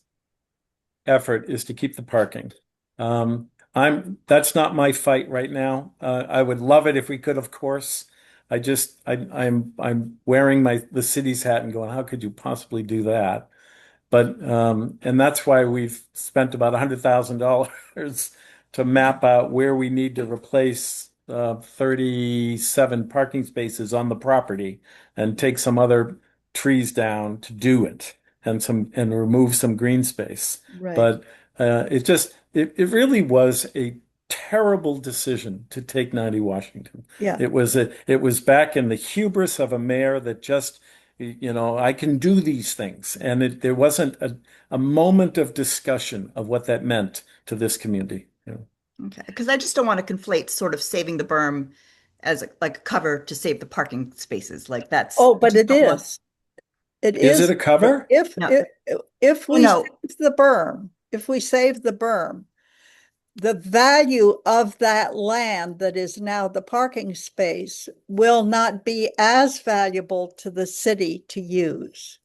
effort is to keep the parking. That's not my fight right now. I would love it if we could, of course. I'm wearing the city's hat and going, how could you possibly do that? But and that's why we've spent about $100,000 to map out where we need to replace 37 parking spaces on the property and take some other trees down to do it and remove some green space. Right. But it really was a terrible decision to take 90 Washington. Yeah. It was back in the hubris of a mayor that just I can do these things. And there wasn't a moment of discussion of what that meant to this community. Okay, because I just don't want to conflate sort of saving the berm as like a cover to save the parking spaces. Like that's Oh, I but just it don't want. is. It Is it is. a cover? No. If Oh, we no. save the berm, the value of that land that is now the parking space will not be as valuable to the city to use.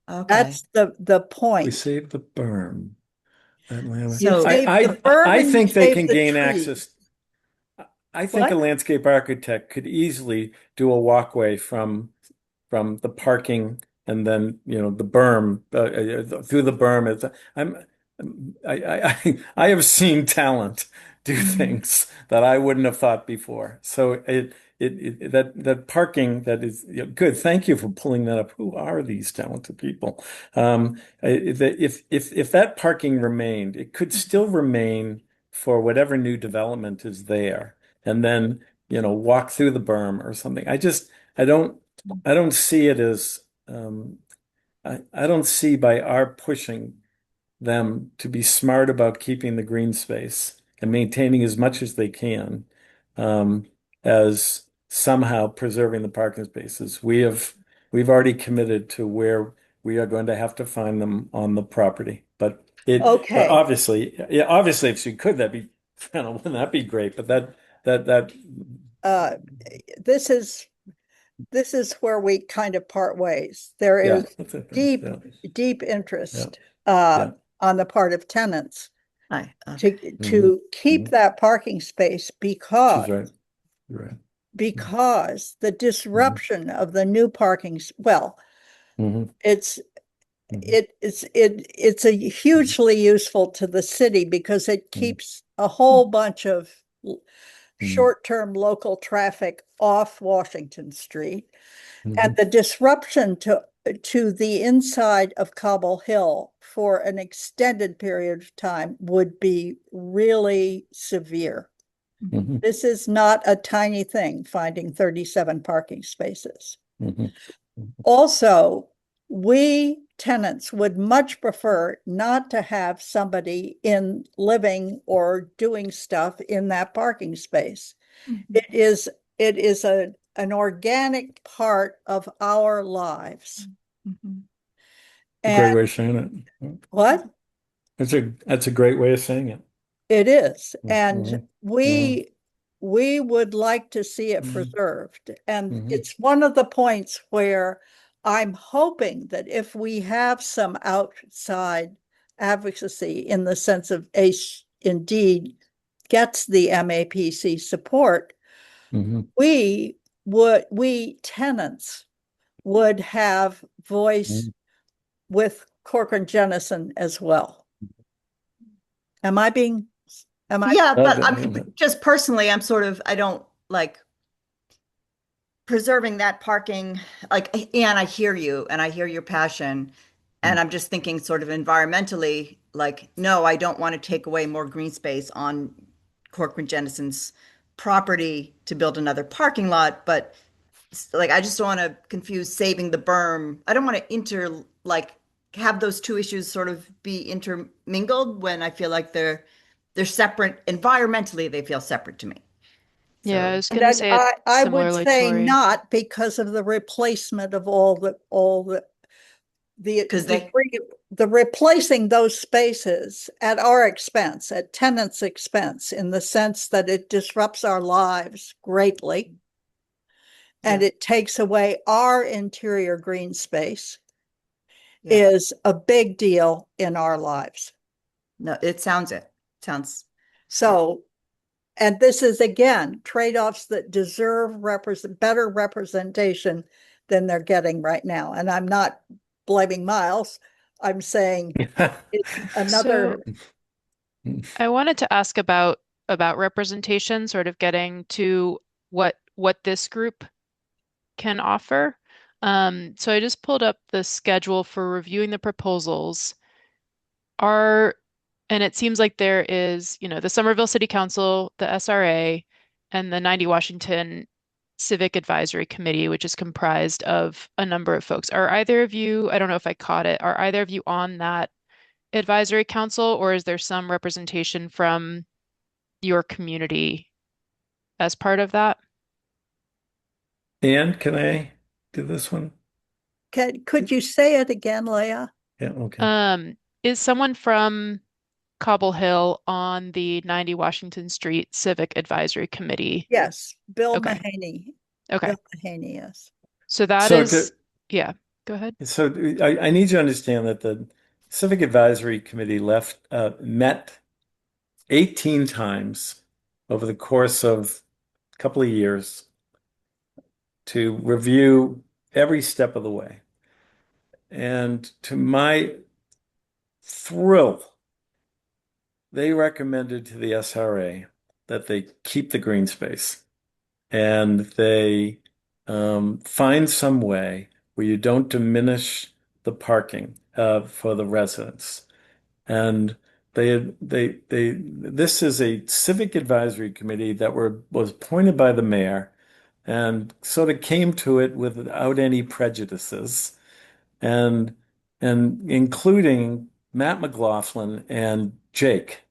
Okay. That's the We point. save the berm. You So save I the berm I and you think they save can the gain tree. access. I think a What? landscape architect could easily do a walkway from the parking and then the berm through the berm. I have seen talent do things that I wouldn't have thought before. So that parking that is good. Thank you for pulling that up. Who are these talented people? If that parking remained, it could still remain for whatever new development is there, and then walk through the berm or something. I don't see it as I don't see by our pushing them to be smart about keeping the green space and maintaining as much as they can um, as somehow preserving the parking spaces. We've already committed to where we are going to have to find them on the property. But Okay. obviously, yeah, obviously, if she could, wouldn't that be great? But that Uh, this is where we kind of part ways. There yeah, is that's it. deep, Yeah. deep interest Yeah. on the part of tenants to Mhm. keep that parking space She's because right. You're right. the disruption of the new well, Mhm. it's Mhm. it's a hugely useful to the city because it keeps a whole bunch of short-term local traffic off Washington Street. And the disruption to the inside of Cobble Hill for an extended period of time would be really severe. Mhm. This is not a tiny thing, finding 37 parking spaces. Mhm. Also, we tenants would much prefer not to have somebody living or doing stuff in that parking space. It is an organic part of our lives. A great And way of saying it. what? That's a great way of saying it. It is. And Mhm. we would like to see it preserved. And it's one of the points where I'm hoping that if we have some outside advocacy in the sense of ACE indeed gets the MAPC support, we tenants would have voice with Corcoran Jennison as well. Am I being, am I? Yeah, but I mean, just personally, I don't like preserving that parking, like, and I hear you and I hear your passion. And I'm just thinking sort of environmentally, like, no, I don't want to take away more green space on Corcoran Jennison's property to build another parking lot. But like, I just don't want to confuse saving the berm. I don't want to have those two issues sort of be intermingled when I feel like they're separate. Environmentally, they feel separate to me. Yeah, I So was going to say it I would similarly, say Tori. not because of the replacement of because the replacing those spaces at our expense, at tenants' expense, in the sense that it disrupts our lives greatly. And it takes away our interior green space is a big deal in our lives. No, it sounds. So, and this is again, trade-offs that deserve better representation than they're getting right now. And I'm not blaming Miles. I'm saying it's another. I wanted to ask about representation, sort of getting to what this group can offer. So I just pulled up the schedule for reviewing the proposals. And it seems like there is, the Somerville City Council, the SRA, and the 90 Washington Civic Advisory Committee, which is comprised of a number of folks. Are either of you, I don't know if I caught it, are either of you on that advisory council, or is there some representation from your community as part of that? And can I do this one? Could you say it again, Leah? Yeah, okay. Is someone from Cobble Hill on the 90 Washington Street Civic Advisory Committee? Yes, Bill Okay. Mahaney. Okay. Bill Mahaney, yes. So that is, yeah, go ahead. So I need you to understand that the Civic Advisory Committee met 18 times over the course of a couple of years to review every step of the way. And to my thrill, they recommended to the SRA that they keep the green space and they find some way where you don't diminish the parking for the residents. And this is a civic advisory committee that was appointed by the mayor and sort of came to it without any prejudices, and including Matt McLaughlin and Jake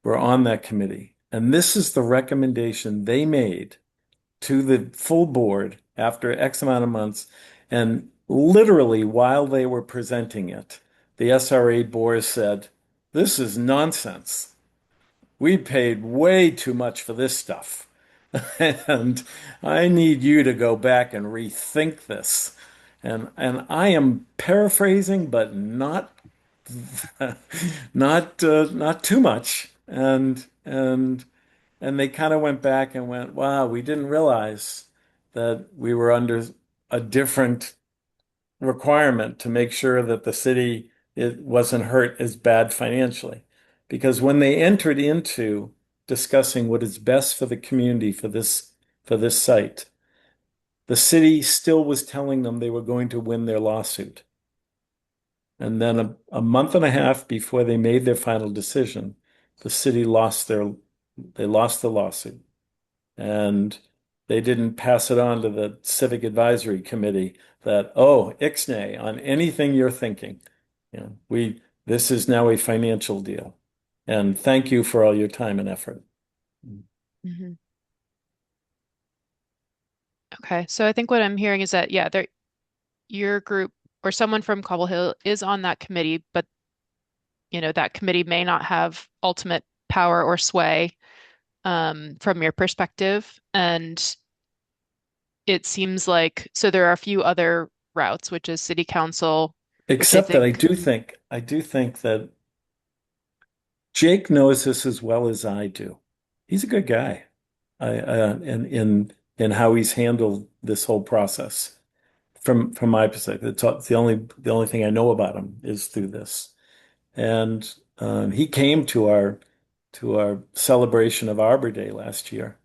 were on that committee. And this is the recommendation they made to the full board after X amount of months. And literally, while they were presenting it, the SRA board said, "This is nonsense. We paid way too much for this stuff. And I need you to go back and rethink this." And I am paraphrasing, but not not too much. And they kind of went back and went, "Wow, we didn't realize that we were under a different requirement to make sure that the city it wasn't hurt as bad financially." Because when they entered into discussing what is best for the community for this site, the city still was telling them they were going to win their lawsuit. And then a month and a half before they made their final decision, the city lost the lawsuit. And they didn't pass it on to the Civic Advisory Committee that, oh, ixnay on anything you're thinking. This is now a financial deal. And thank you for all your time and effort. Mm-hmm. Okay, so I think what I'm hearing is that, yeah, your group or someone from Cobble Hill is on that committee, but that committee may not have ultimate power or sway from your perspective. And it seems like so there are a few other routes, which is city council, Except that I do think that Jake knows this as well as I do. He's a good guy, in how he's handled this whole process from my perspective. It's the only thing I know about him is through this. And he came to our celebration of Arbor Day last year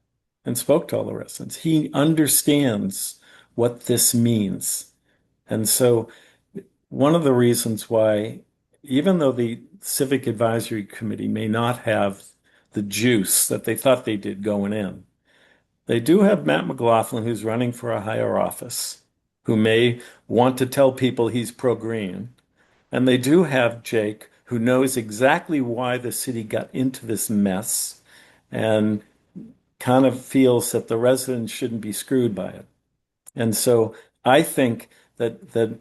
and spoke to all the residents. He understands what this means. And so one of the reasons why, even though the Civic Advisory Committee may not have the juice that they thought they did going in, they do have Matt McLaughlin, who's running for a higher office, who may want to tell people he's pro-green. And they do have Jake, who knows exactly why the city got into this mess and kind of feels that the residents shouldn't be screwed by it. And so I think that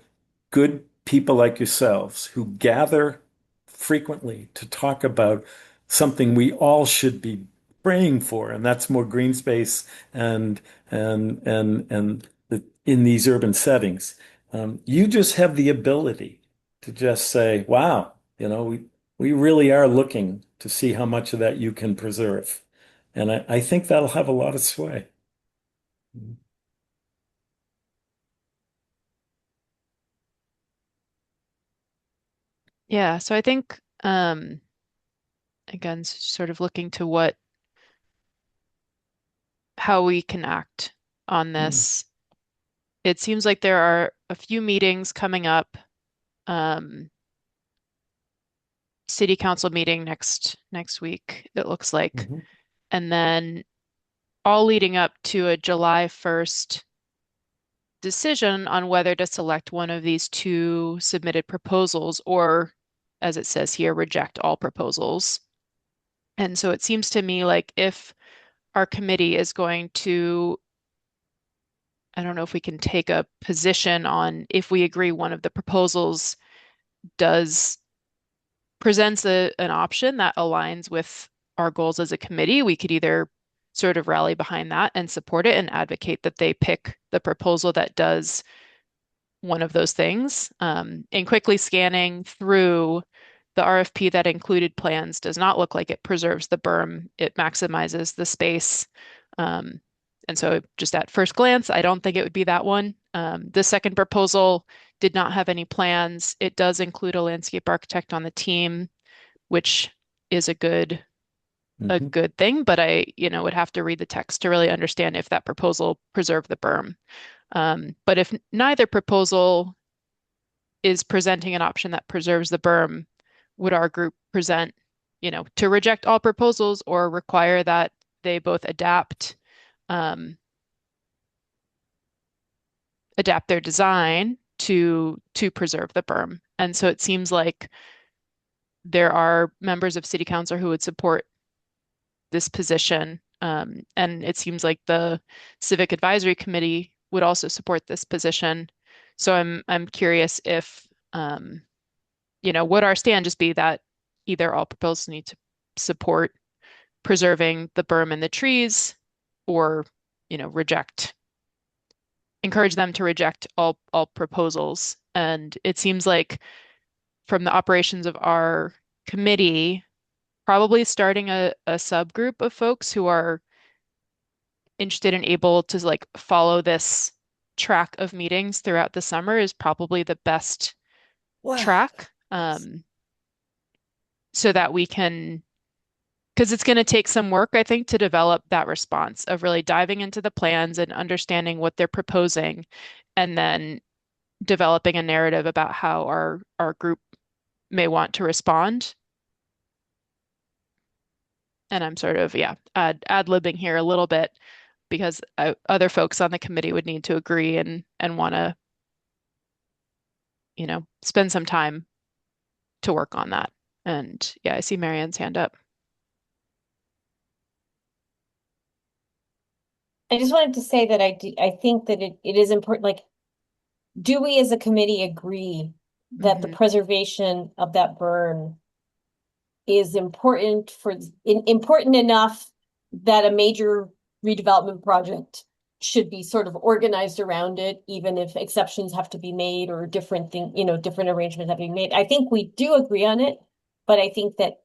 good people like yourselves who gather frequently to talk about something we all should be praying for, and that's more green space and in these urban settings. You just have the ability to just say, wow, we really are looking to see how much of that you can preserve. And I think that'll have a lot of sway. Yeah, so I think again, sort of looking to how we can act on this. It seems like there are a few meetings coming up. City council meeting next week, it looks like. And then all leading up to a July 1st decision on whether to select one of these two submitted proposals or, as it says here, reject all proposals. And so it seems to me like if our committee is going to, I don't know if we can take a position on if we agree one of the proposals does presents an option that aligns with our goals as a committee, we could either sort of rally behind that and support it and advocate that they pick the proposal that does one of those things. And quickly scanning through the RFP that included plans does not look like it preserves the berm. It maximizes the space. And so just at first glance, I don't think it would be that one. The second proposal did not have any plans. It does include a landscape architect on the team, which is a good thing, but I, would have to read the text to really understand if that proposal preserved the berm. But if neither proposal is presenting an option that preserves the berm, would our group present, to reject all proposals or require that they both adapt their design to preserve the berm? And so it seems like there are members of city council who would support this position. And it seems like the Civic Advisory Committee would also support this position. So I'm curious if would our stand just be that either all proposals need to support preserving the berm and the trees, or encourage them to reject all proposals. And it seems like from the operations of our committee, probably starting a subgroup of folks who are interested and able to like follow this track of meetings throughout the summer is probably the best track. So that we can, because it's going to take some work, I think, to develop that response of really diving into the plans and understanding what they're proposing, and then developing a narrative about how our group may want to respond. And I'm sort of, ad-libbing here a little bit because other folks on the committee would need to agree and want to, spend some time to work on that. And yeah, I see Marianne's hand up. I just wanted to say that I think that it is important, like, do we as a committee agree that the preservation of that burn is important important enough that a major redevelopment project should be sort of organized around it, even if exceptions have to be made or different arrangements have to be made. I think we do agree on it, but I think that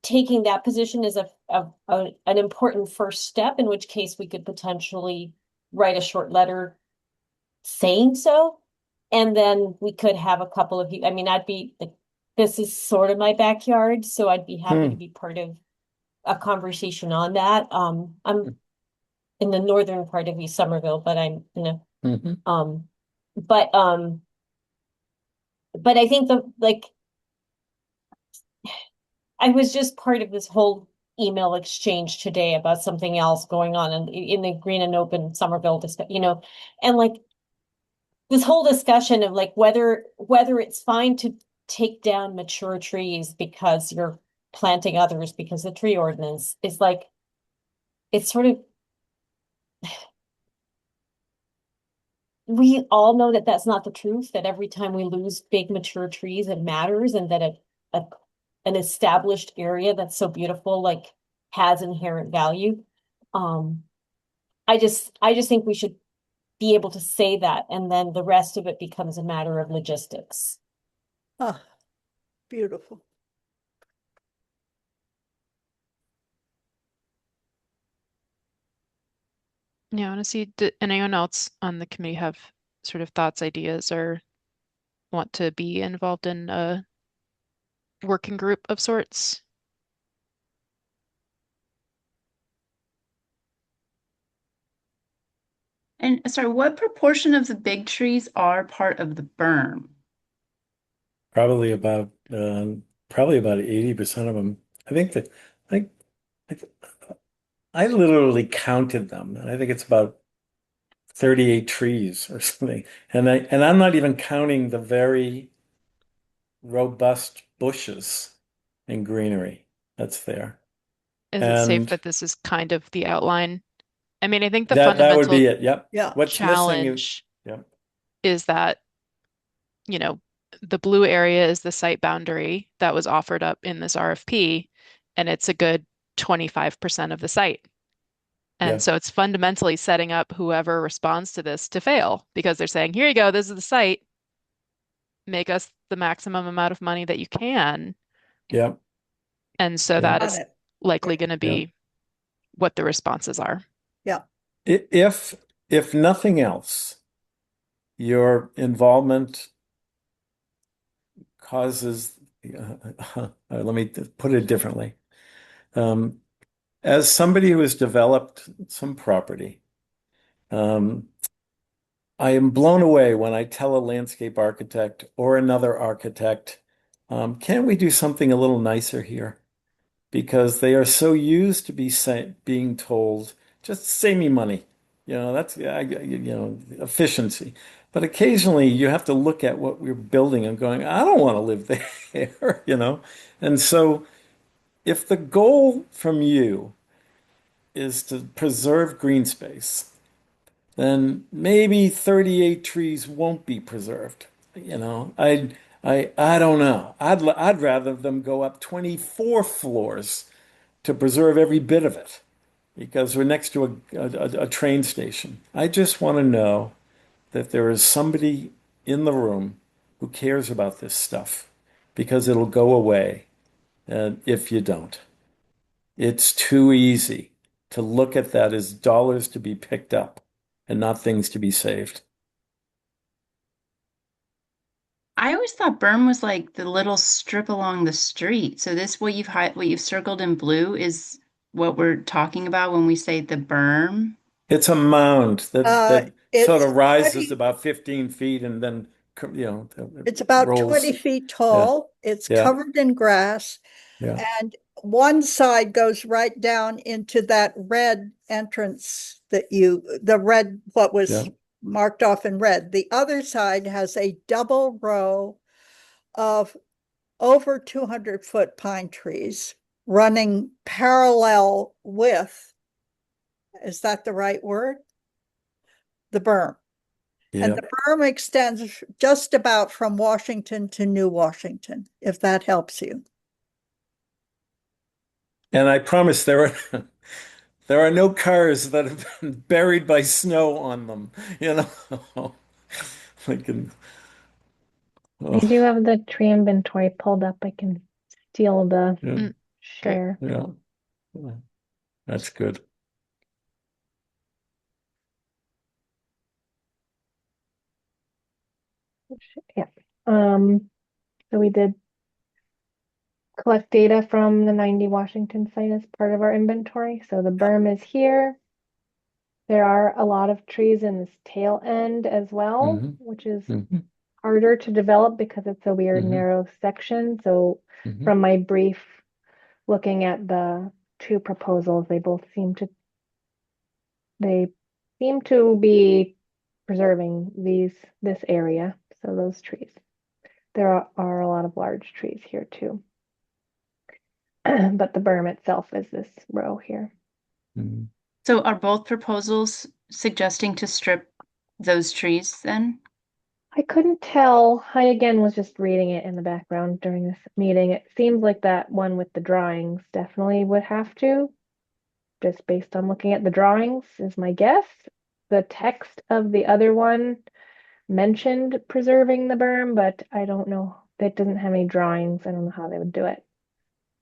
taking that position is an important first step, in which case we could potentially write a short letter saying so. And then we could have a couple of you. I mean, I'd be like, this is sort of my backyard, so I'd be happy to be part of a conversation on that. I'm in the northern part of East Somerville, but I'm um, but um, but I think I was just part of this whole email exchange today about something else going on in the Green and Open Somerville, and like this whole discussion of like whether it's fine to take down mature trees because you're planting others because the tree ordinance is like it's sort of we all know that that's not the truth, that every time we lose big mature trees it matters, and that a an established area that's so beautiful like has inherent value. um I just think we should be able to say that, and then the rest of it becomes a matter of logistics. Ah, beautiful. Yeah, I want to see, did anyone else on the committee have sort of thoughts, ideas, or want to be involved in a working group of sorts? And sorry, what proportion of the big trees are part of the berm? Probably about 80% of them. I think that I I literally counted them, and I think it's about 38 trees or something. And I'm not even counting the very robust bushes and greenery that's there. Is it safe And that this is kind of the outline? I mean, I think the that would fundamental be it. Yep. Yeah. What's missing is, challenge yep. is that, you know, the blue area is the site boundary that was offered up in this RFP, and it's a good 25% of the site. And Yeah. so it's fundamentally setting up whoever responds to this to fail, because they're saying, here you go, this is the site, make us the maximum amount of money that you can. Yep. And so Yeah. that Got is it. likely going to Yeah. be what the responses are. Yeah. If nothing else, your involvement causes, let me put it differently. Um, as somebody who has developed some property, I am blown away when I tell a landscape architect or another architect, can't we do something a little nicer here? Because they are so used to being told, just save me money. That's efficiency. But occasionally you have to look at what we're building and going, I don't want to live there. And so if the goal from you is to preserve green space, then maybe 38 trees won't be preserved. I don't know. I'd rather them go up 24 floors to preserve every bit of it because we're next to a train station. I just want to know that there is somebody in the room who cares about this stuff because it'll go away if you don't. It's too easy to look at that as dollars to be picked up and not things to be saved. I always thought berm was like the little strip along the street. So this what you've circled in blue is what we're talking about when we say the berm. It's a mound that sort It's of rises 20, about 15 feet and then it's about 20 rolls. feet Yeah, tall. It's yeah, covered in grass, yeah, and one side goes right down into that red entrance the red, what yeah, was marked off in red. The other side has a double row of over 200-foot pine trees running parallel with, is that the right word? The berm. And yeah. the berm extends just about from Washington to New Washington, if that helps you. And I promise there are no cars that have been buried by snow on them. You know, like I oh, do have the tree inventory pulled up. I can steal the yeah, Great. share. yeah, that's good. Yeah. So we did collect data from the 90 Washington site as part of our inventory. So the berm is here. There are a lot of trees in this tail end as well, Mhm. which is Mhm. harder to develop because it's a weird Mhm. narrow section. So Mhm. from my brief looking at the two proposals, they seem to be preserving this area. So those trees. There are a lot of large trees here too. But the berm itself is this row here. Mhm. So are both proposals suggesting to strip those trees then? I couldn't tell. I again was just reading it in the background during this meeting. It seems like that one with the drawings definitely would have to, just based on looking at the drawings, is my guess. The text of the other one mentioned preserving the berm, but I don't know. It doesn't have any drawings. I don't know how they would do it.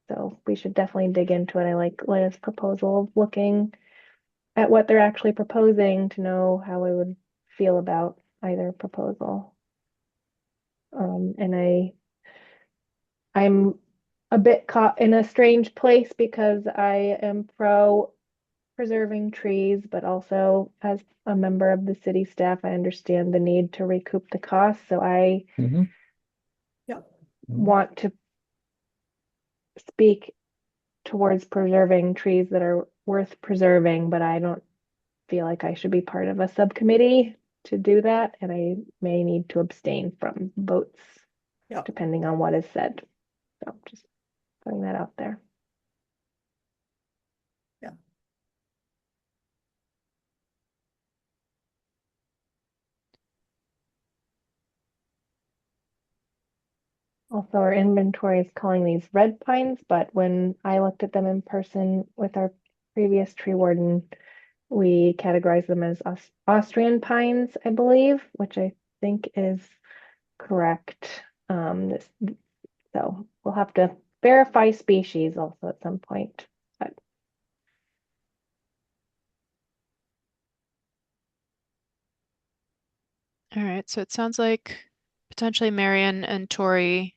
So we should definitely dig into it. I like Leia's proposal of looking at what they're actually proposing to know how I would feel about either proposal. And I'm a bit caught in a strange place because I am pro preserving trees, but also as a member of the city staff, I understand the need to recoup the costs. So I Mhm. want to speak towards preserving trees that are worth preserving, but I don't feel like I should be part of a subcommittee to do that, and I may need to abstain from votes depending on what is said. So just putting that out there. Yeah. Also, our inventory is calling these red pines, but when I looked at them in person with our previous tree warden, we categorize them as Austrian pines, I believe, which I think is correct. So we'll have to verify species also at some point. But All right, so it sounds like potentially Marion and Tori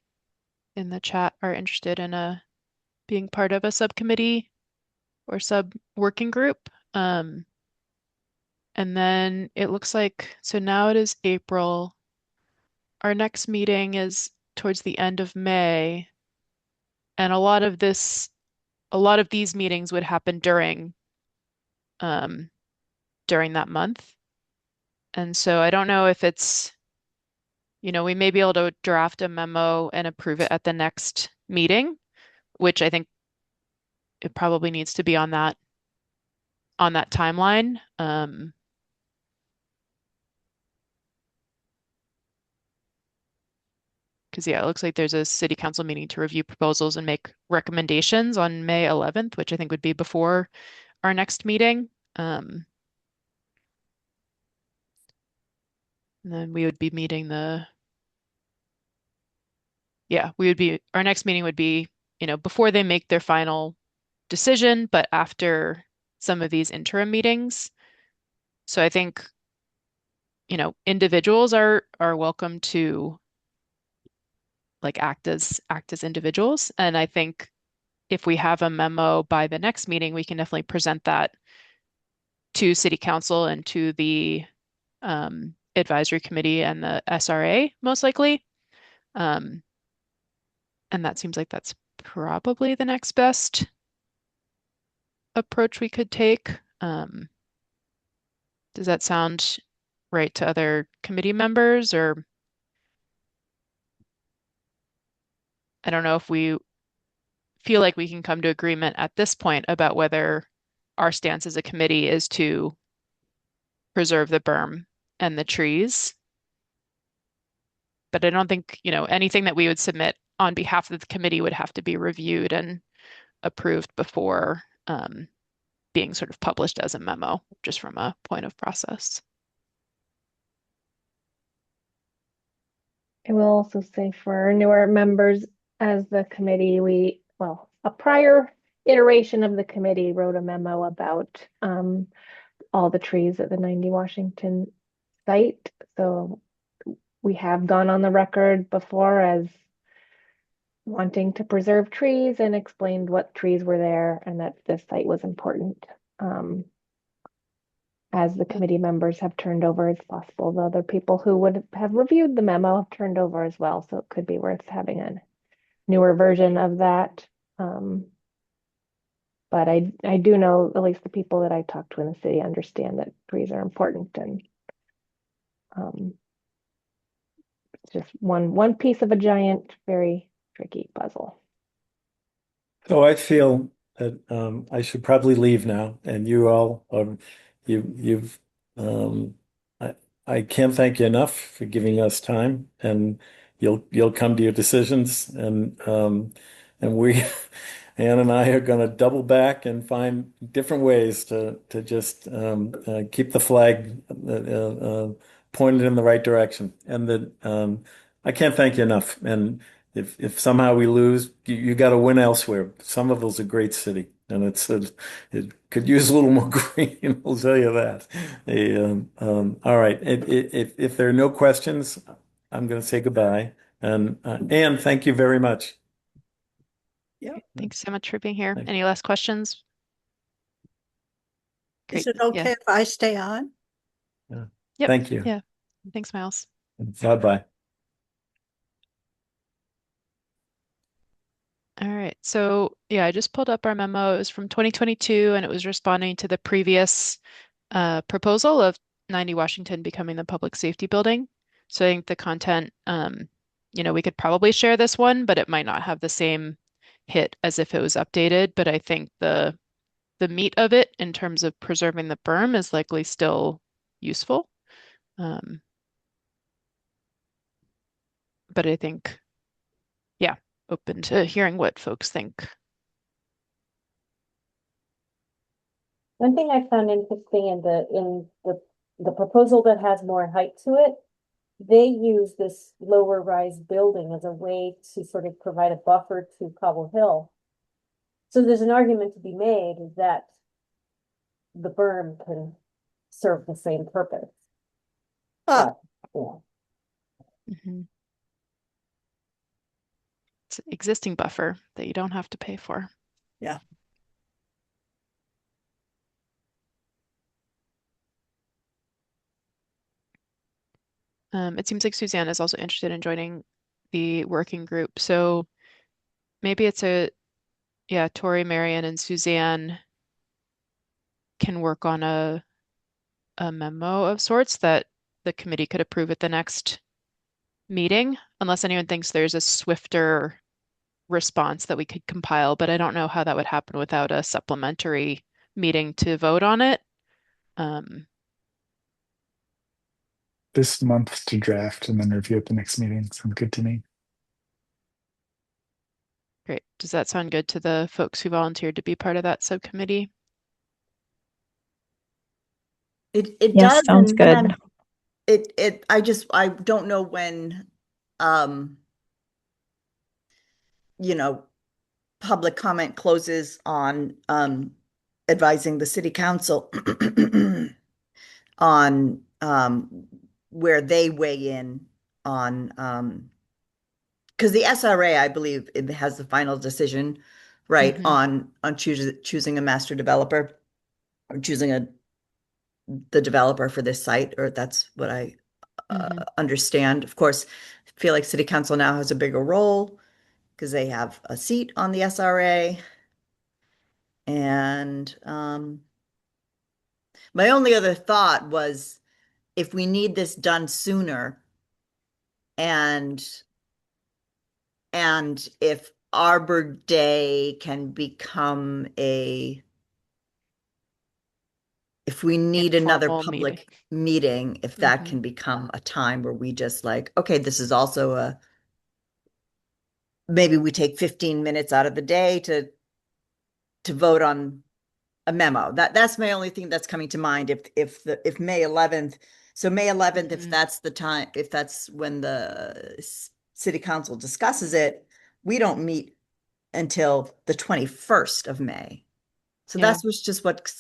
in the chat are interested in being part of a subcommittee or sub working group. And then it looks like, so now it is April. Our next meeting is towards the end of May, and a lot of these meetings would happen um, during that month. And so I don't know if we may be able to draft a memo and approve it at the next meeting, which I think it probably needs to be on that timeline. Because yeah, it looks like there's a city council meeting to review proposals and make recommendations on May 11th, which I think would be before our next meeting. And then we would be meeting our next meeting would be, before they make their final decision, but after some of these interim meetings. So I think, individuals are welcome to like act as individuals. And I think if we have a memo by the next meeting, we can definitely present that to city council and to the advisory committee and the SRA, most likely. Um, and that seems like that's probably the next best approach we could take. Does that sound right to other committee members? Or I don't know if we feel like we can come to agreement at this point about whether our stance as a committee is to preserve the berm and the trees. But I don't think, anything that we would submit on behalf of the committee would have to be reviewed and approved before being sort of published as a memo, just from a point of process. I will also say for newer members as the committee, a prior iteration of the committee wrote a memo about all the trees at the 90 Washington site. So we have gone on the record before as wanting to preserve trees and explained what trees were there and that this site was important. As the committee members have turned over, it's possible the other people who would have reviewed the memo have turned over as well. So it could be worth having a newer version of that. But I do know at least the people that I talk to in the city understand that trees are important, and it's just one piece of a giant, very tricky puzzle. So I feel that I should probably leave now, and you all you've I I can't thank you enough for giving us time, and you'll come to your decisions, and we Ann and I are going to double back and find different ways to just keep the flag pointed in the right direction, and that I can't thank you enough, and. If somehow we lose, you got to win elsewhere. Somerville's a great city, and it could use a little more green. I'll tell you that. All right. If there are no questions, I'm going to say goodbye. And Anne, thank you very much. Yeah. Thanks so much for being here. Thanks. Any last questions? Is Great. it okay if I stay on? Yeah. Yep. Thank you. Yeah. Thanks, Miles. Bye-bye. All right. So yeah, I just pulled up our memo. It was from 2022 and it was responding to the previous proposal of 90 Washington becoming the public safety building. So I think the content, we could probably share this one, but it might not have the same hit as if it was updated. But I think the meat of it in terms of preserving the berm is likely still useful. But I think, yeah, open to hearing what folks think. One thing I found interesting in the proposal that has more height to it, they use this lower rise building as a way to sort of provide a buffer to Cobble Hill. So there's an argument to be made that the berm can serve the same purpose. Ah, But, yeah. It's an existing buffer that you don't have to pay for. yeah. It seems like Suzanne is also interested in joining the working group. So maybe it's Tori, Marion, and Suzanne can work on a memo of sorts that the committee could approve at the next meeting, unless anyone thinks there's a swifter response that we could compile, but I don't know how that would happen without a supplementary meeting to vote on it. This month to draft and then review at the next meeting. Sounds good to me. Great. Does that sound good to the folks who volunteered to be part of that subcommittee? It Yes, does, sounds and good. I don't know when you know, public comment closes on advising the city council on where they weigh in on because the SRA, I believe, it has the final decision, right, on choosing a master developer or choosing the developer for this site, or that's what I understand. Of course, I feel like city council now has a bigger role because they have a seat on the SRA. And my only other thought was if we need this done sooner and if Arbor Day can become if we need another Informal public meeting, if that can become a time where we just like, okay, this is also maybe we take 15 minutes out of the day to vote on a memo. That's my only thing that's coming to mind. If May 11th, so May 11th, if that's the time, if that's when the city council discusses it, we don't meet until the 21st of May. So Yeah. that was just what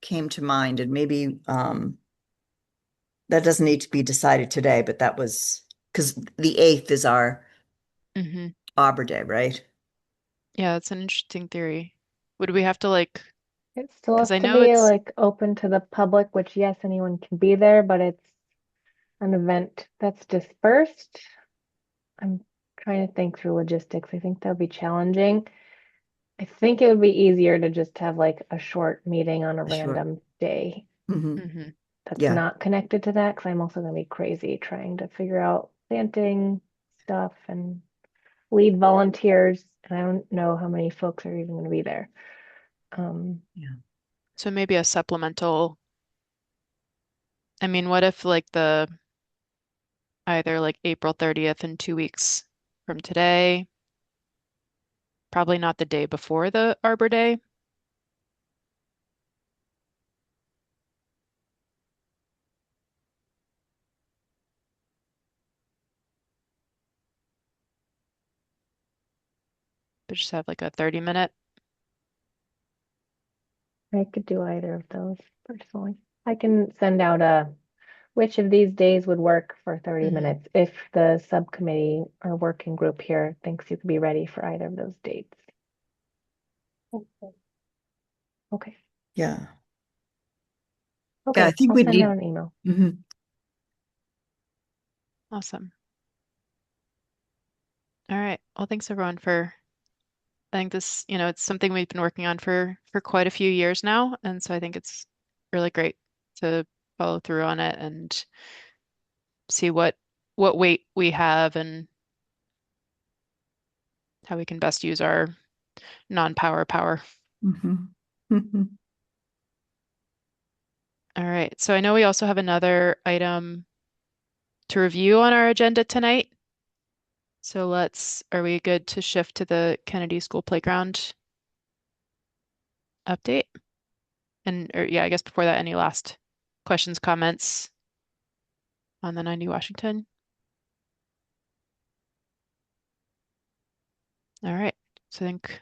came to mind, and maybe that doesn't need to be decided today, but that was because the 8th is our Hmm. Arbor Day, right? Yeah, that's an interesting theory. Would we have to like, It still because has I to know be it's, like open to the public, which yes, anyone can be there, but it's an event that's dispersed. I'm trying to think through logistics. I think that'll be challenging. I think it would be easier to just have like a short meeting on a Sure. random day hmm that's Yeah. not connected to that, because I'm also going to be crazy trying to figure out planting stuff and lead volunteers, and I don't know how many folks are even going to be there. Yeah. So maybe a supplemental, I mean, what if like the either like April 30th in 2 weeks from today, probably not the day before the Arbor Day, but just have like a 30-minute. I could do either of those personally. I can send out a which of these days would work for 30 Mhm. minutes if the subcommittee or working group here thinks you could be ready for either of those dates. Okay. Yeah. Yeah, I Okay, think I'll we send out need. an email. Mhm. Awesome. All right. Well, thanks everyone for, I think this, it's something we've been working on for quite a few years now, and so I think it's really great to follow through on it and see what weight we have and how we can best use our non-power power. Mhm. Mhm. All right. So I know we also have another item to review on our agenda tonight. So are we good to shift to the Kennedy School Playground update? Or yeah, I guess before that, any last questions, comments on the 90 Washington? All right. So I think,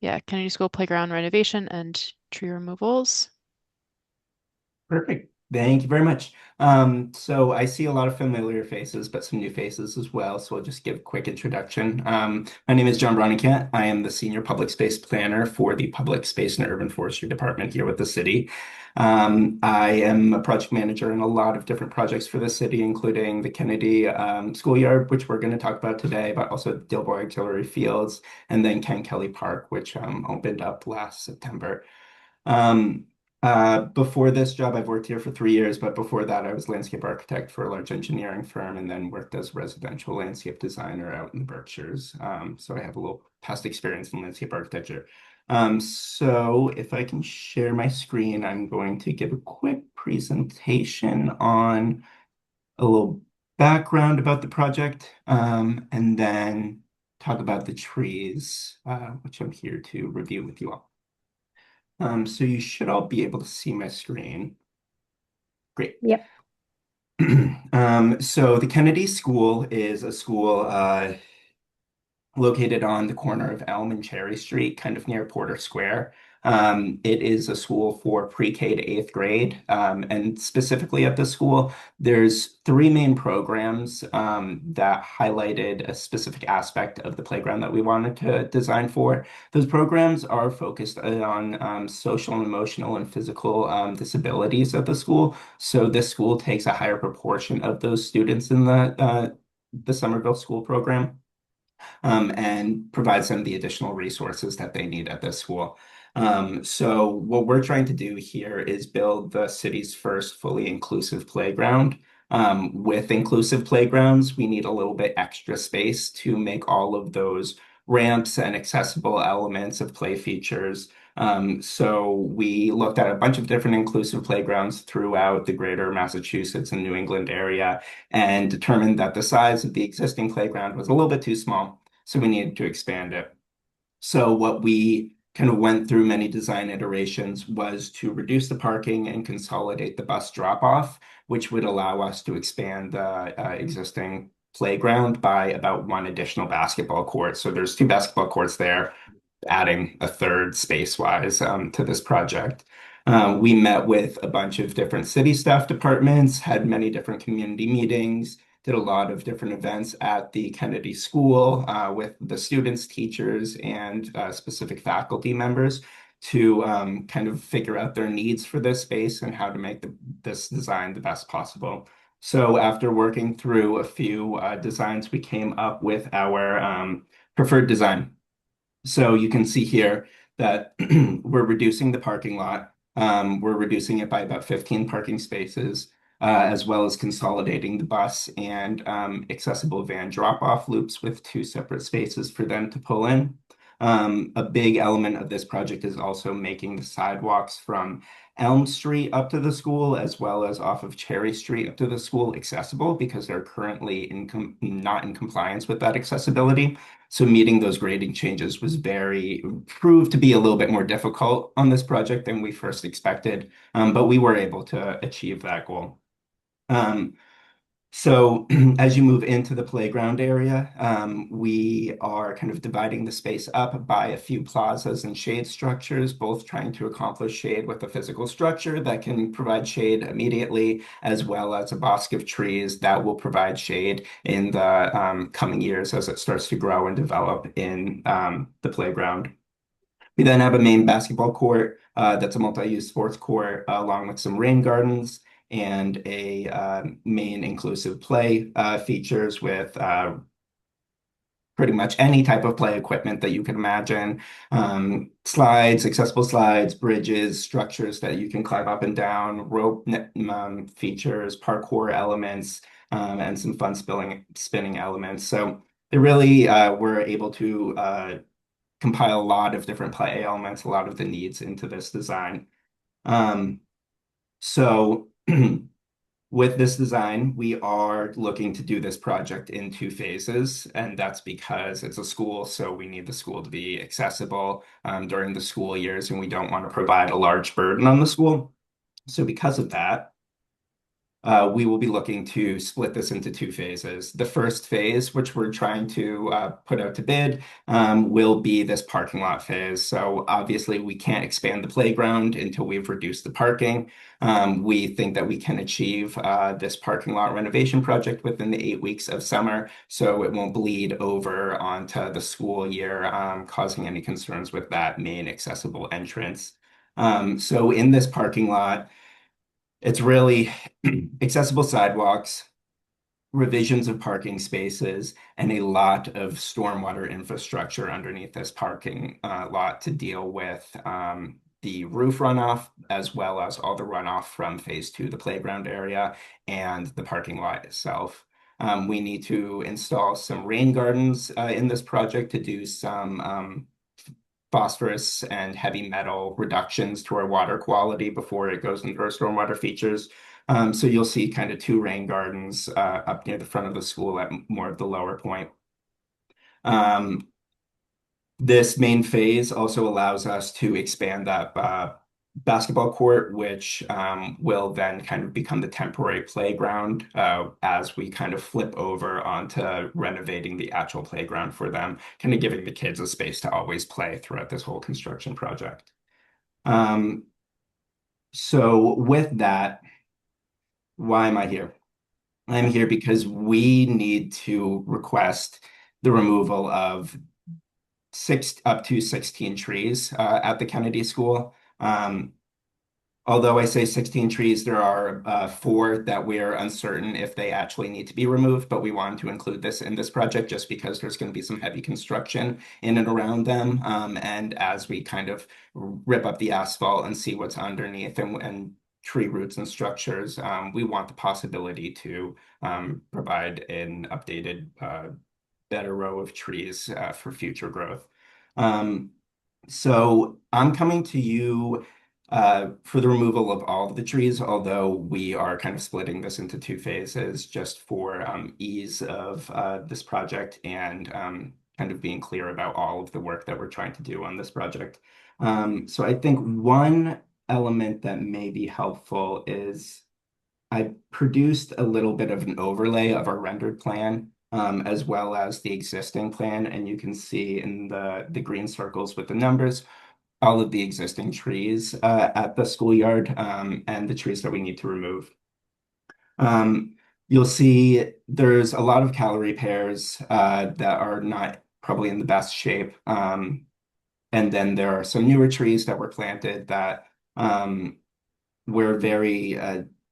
yeah, Kennedy School Playground renovation and tree removals. Perfect. Thank you very much. So I see a lot of familiar faces, but some new faces as well. So I'll just give a quick introduction. My name is John Bronicat. I am the Senior Public Space Planner for the Public Space and Urban Forestry Department here with the city. I am a project manager in a lot of different projects for the city, including the Kennedy Schoolyard, which we're going to talk about today, but also Dilboy Auxiliary Fields, and then Ken Kelly Park, which opened up last September. Um, Before this job, I've worked here for 3 years, but before that, I was landscape architect for a large engineering firm and then worked as a residential landscape designer out in the Berkshires. So I have a little past experience in landscape architecture. So if I can share my screen, I'm going to give a quick presentation on a little background about the project, and then talk about the trees, which I'm here to review with you all. So you should all be able to see my screen. Great. Yep. So the Kennedy School is a school located on the corner of Elm and Cherry Street, kind of near Porter Square. It is a school for pre-K to eighth grade. And specifically at the school, there's three main programs that highlighted a specific aspect of the playground that we wanted to design for. Those programs are focused on social and emotional and physical disabilities at the school. So this school takes a higher proportion of those students in the Somerville school program, and provides them the additional resources that they need at this school. So what we're trying to do here is build the city's first fully inclusive playground. With inclusive playgrounds, we need a little bit extra space to make all of those ramps and accessible elements of play features. So we looked at a bunch of different inclusive playgrounds throughout the greater Massachusetts and New England area and determined that the size of the existing playground was a little bit too small, so we needed to expand it. So what we kind of went through many design iterations was to reduce the parking and consolidate the bus drop-off, which would allow us to expand the existing playground by about one additional basketball court. So there's two basketball courts there, adding a third space-wise to this project. We met with a bunch of different city staff departments, had many different community meetings, did a lot of different events at the Kennedy School with the students, teachers, and specific faculty members to kind of figure out their needs for this space and how to make this design the best possible. So after working through a few designs, we came up with our preferred design. So you can see here that we're reducing the parking lot. We're reducing it by about 15 parking spaces, as well as consolidating the bus and accessible van drop-off loops with 2 separate spaces for them to pull in. A big element of this project is also making the sidewalks from Elm Street up to the school, as well as off of Cherry Street up to the school accessible because they're currently not in compliance with that accessibility. So meeting those grading changes proved to be a little bit more difficult on this project than we first expected, but we were able to achieve that goal. So as you move into the playground area, we are kind of dividing the space up by a few plazas and shade structures, both trying to accomplish shade with a physical structure that can provide shade immediately, as well as a bosque of trees that will provide shade in the coming years as it starts to grow and develop in the playground. We then have a main basketball court that's a multi-use sports court, along with some rain gardens and a main inclusive play features with pretty much any type of play equipment that you can imagine. Slides, accessible slides, bridges, structures that you can climb up and down, rope features, parkour elements, and some fun spinning elements. So they really were able to compile a lot of different play elements, a lot of the needs into this design. So with this design, we are looking to do this project in 2 phases, and that's because it's a school, so we need the school to be accessible during the school years, and we don't want to provide a large burden on the school. So because of that, we will be looking to split this into 2 phases. The first phase, which we're trying to put out to bid, will be this parking lot phase. So obviously we can't expand the playground until we've reduced the parking. We think that we can achieve this parking lot renovation project within the 8 weeks of summer, so it won't bleed over onto the school year, causing any concerns with that main accessible entrance. So in this parking lot, it's really accessible sidewalks, revisions of parking spaces, and a lot of stormwater infrastructure underneath this parking lot to deal with the roof runoff, as well as all the runoff from phase 2, the playground area, and the parking lot itself. We need to install some rain gardens in this project to do some phosphorus and heavy metal reductions to our water quality before it goes into our stormwater features. So you'll see kind of 2 rain gardens up near the front of the school at more of the lower point. This main phase also allows us to expand that basketball court, which will then kind of become the temporary playground as we kind of flip over onto renovating the actual playground for them, kind of giving the kids a space to always play throughout this whole construction project. So with that, why am I here? I'm here because we need to request the removal of up to 16 trees at the Kennedy School. Although I say 16 trees, there are 4 that we're uncertain if they actually need to be removed, but we wanted to include this in this project just because there's going to be some heavy construction in and around them. And as we kind of rip up the asphalt and see what's underneath and tree roots and structures, we want the possibility to provide an updated, better row of trees for future growth. So I'm coming to you for the removal of all of the trees, although we are kind of splitting this into 2 phases just for ease of this project and kind of being clear about all of the work that we're trying to do on this project. So I think one element that may be helpful is I produced a little bit of an overlay of our rendered plan, as well as the existing plan, and you can see in the green circles with the numbers all of the existing trees at the schoolyard and the trees that we need to remove. You'll see there's a lot of calorie pairs that are not probably in the best shape. And then there are some newer trees that were planted that we're very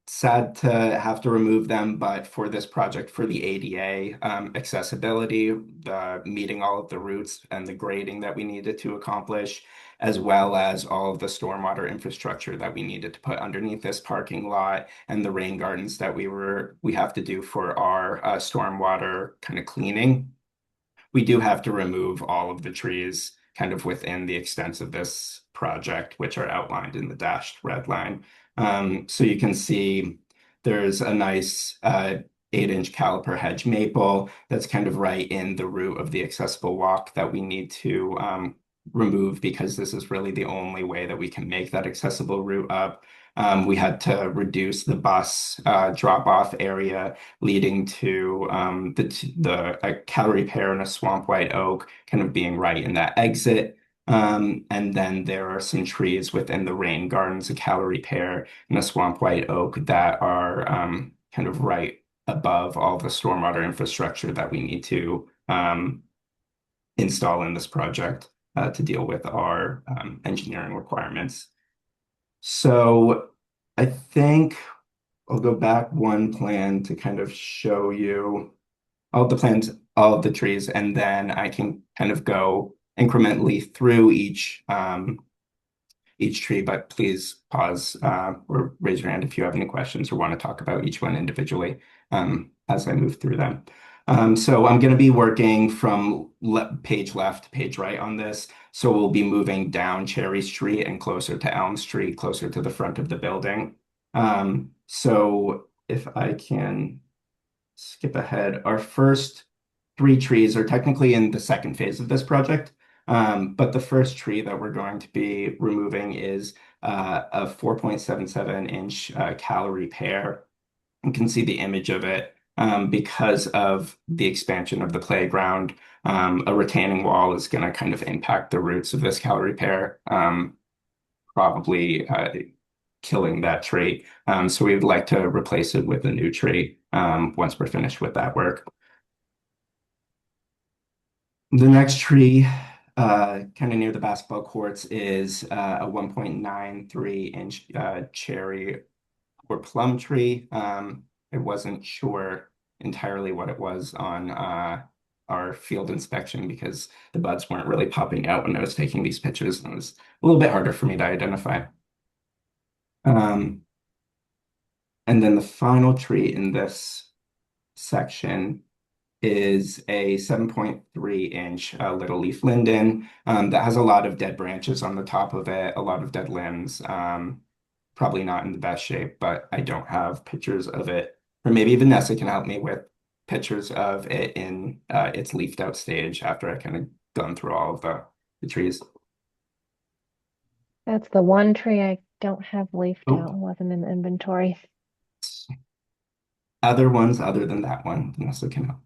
sad to have to remove them, but for this project, for the ADA accessibility, the meeting all of the roots and the grading that we needed to accomplish, as well as all of the stormwater infrastructure that we needed to put underneath this parking lot and the rain gardens that we have to do for our stormwater kind of cleaning. We do have to remove all of the trees kind of within the extents of this project, which are outlined in the dashed red line. So you can see there's a nice 8-inch caliper hedge maple that's kind of right in the root of the accessible walk that we need to remove because this is really the only way that we can make that accessible route up. We had to reduce the bus drop-off area leading to the calorie pear and a swamp white oak kind of being right in that exit. And then there are some trees within the rain gardens, a calorie pear and a swamp white oak that are kind of right above all the stormwater infrastructure that we need to install in this project to deal with our engineering requirements. So I think I'll go back one plan to kind of show you all the plants, all of the trees, and then I can kind of go incrementally through each tree, but please pause or raise your hand if you have any questions or want to talk about each one individually as I move through them. So I'm going to be working from page left to page right on this. So we'll be moving down Cherry Street and closer to Elm Street, closer to the front of the building. So if I can skip ahead, our first 3 trees are technically in the second phase of this project. But the first tree that we're going to be removing is a 4.77-inch calorie pear. You can see the image of it because of the expansion of the playground. A retaining wall is going to kind of impact the roots of this calorie pear, probably killing that tree. So we'd like to replace it with a new tree once we're finished with that work. The next tree, kind of near the basketball courts, is a 1.93-inch cherry or plum tree. I wasn't sure entirely what it was on our field inspection because the buds weren't really popping out when I was taking these pictures, and it was a little bit harder for me to identify. And then the final tree in this section is a 7.3-inch little leaf linden that has a lot of dead branches on the top of it, a lot of dead limbs. Probably not in the best shape, but I don't have pictures of it. Or maybe Vanessa can help me with pictures of it in its leafed out stage after I kind of gone through all of the trees. That's the one tree I don't have leafed Oh. out and wasn't in the inventory. Other ones other than that one, Vanessa can help.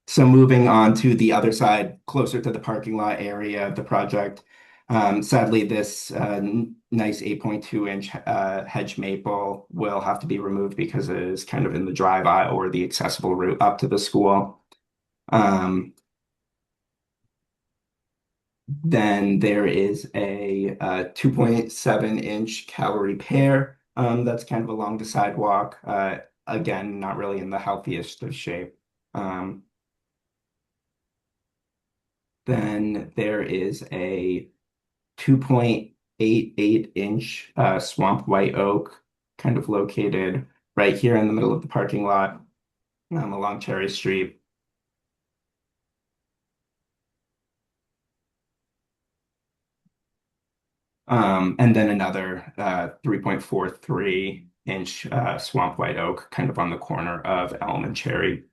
So moving on to the other side, closer to the parking lot area of the project. Sadly, this nice 8.2-inch hedge maple will have to be removed because it is kind of in the drive aisle or the accessible route up to the school. Then there is a 2.7-inch calorie pear that's kind of along the sidewalk. Again, not really in the healthiest of shape. Then there is a 2.88-inch swamp white oak kind of located right here in the middle of the parking lot along Cherry Street. And then another 3.43-inch swamp white oak kind of on the corner of Elm and Cherry.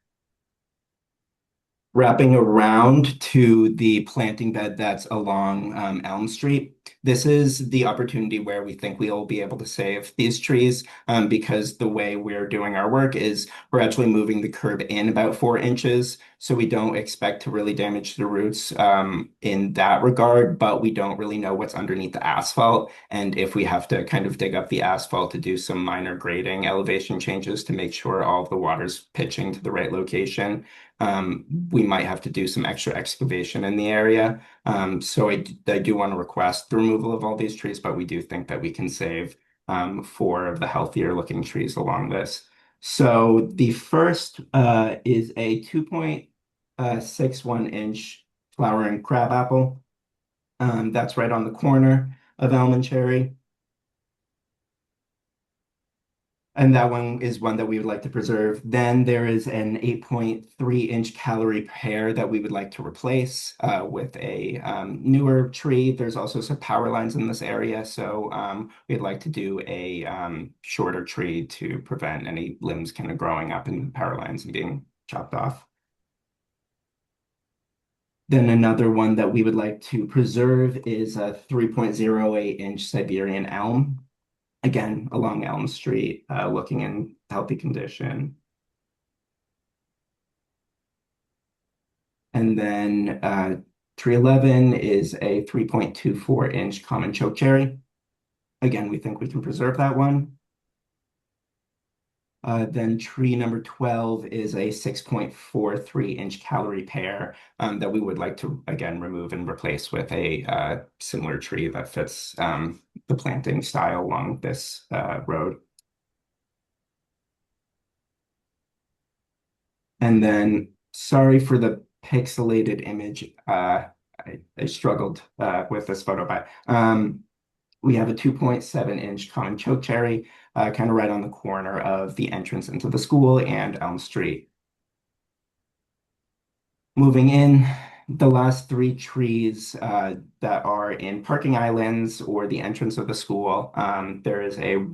Wrapping around to the planting bed that's along Elm Street. This is the opportunity where we think we'll be able to save these trees because the way we're doing our work is we're actually moving the curb in about 4 inches. So we don't expect to really damage the roots in that regard, but we don't really know what's underneath the asphalt. And if we have to kind of dig up the asphalt to do some minor grading elevation changes to make sure all of the water's pitching to the right location, we might have to do some extra excavation in the area. So I do want to request the removal of all these trees, but we do think that we can save four of the healthier looking trees along this. So the first is a 2.61-inch flowering crabapple. That's right on the corner of Elm and Cherry. And that one is one that we would like to preserve. Then there is an 8.3-inch calorie pear that we would like to replace with a newer tree. There's also some power lines in this area, so we'd like to do a shorter tree to prevent any limbs kind of growing up in the power lines and being chopped off. Then another one that we would like to preserve is a 3.08-inch Siberian elm. Again, along Elm Street, looking in healthy condition. And then tree 11 is a 3.24-inch common chokecherry. Again, we think we can preserve that one. Then tree number 12 is a 6.43-inch calorie pear that we would like to, again, remove and replace with a similar tree that fits the planting style along this road. And then, sorry for the pixelated image. I struggled with this photo, but we have a 2.7-inch common chokecherry kind of right on the corner of the entrance into the school and Elm Street. Moving in, the last three trees that are in parking islands or the entrance of the school, there is a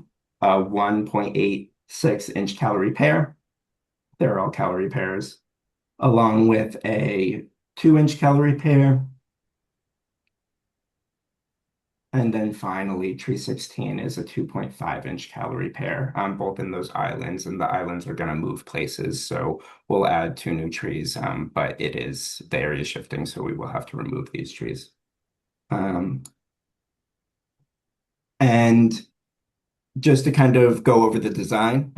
1.86-inch calorie pear. They're all calorie pears, along with a 2-inch calorie pear. And then finally, tree 16 is a 2.5-inch calorie pear, both in those islands, and the islands are going to move places. So we'll add two new trees, but the area is shifting, so we will have to remove these trees. And just to kind of go over the design,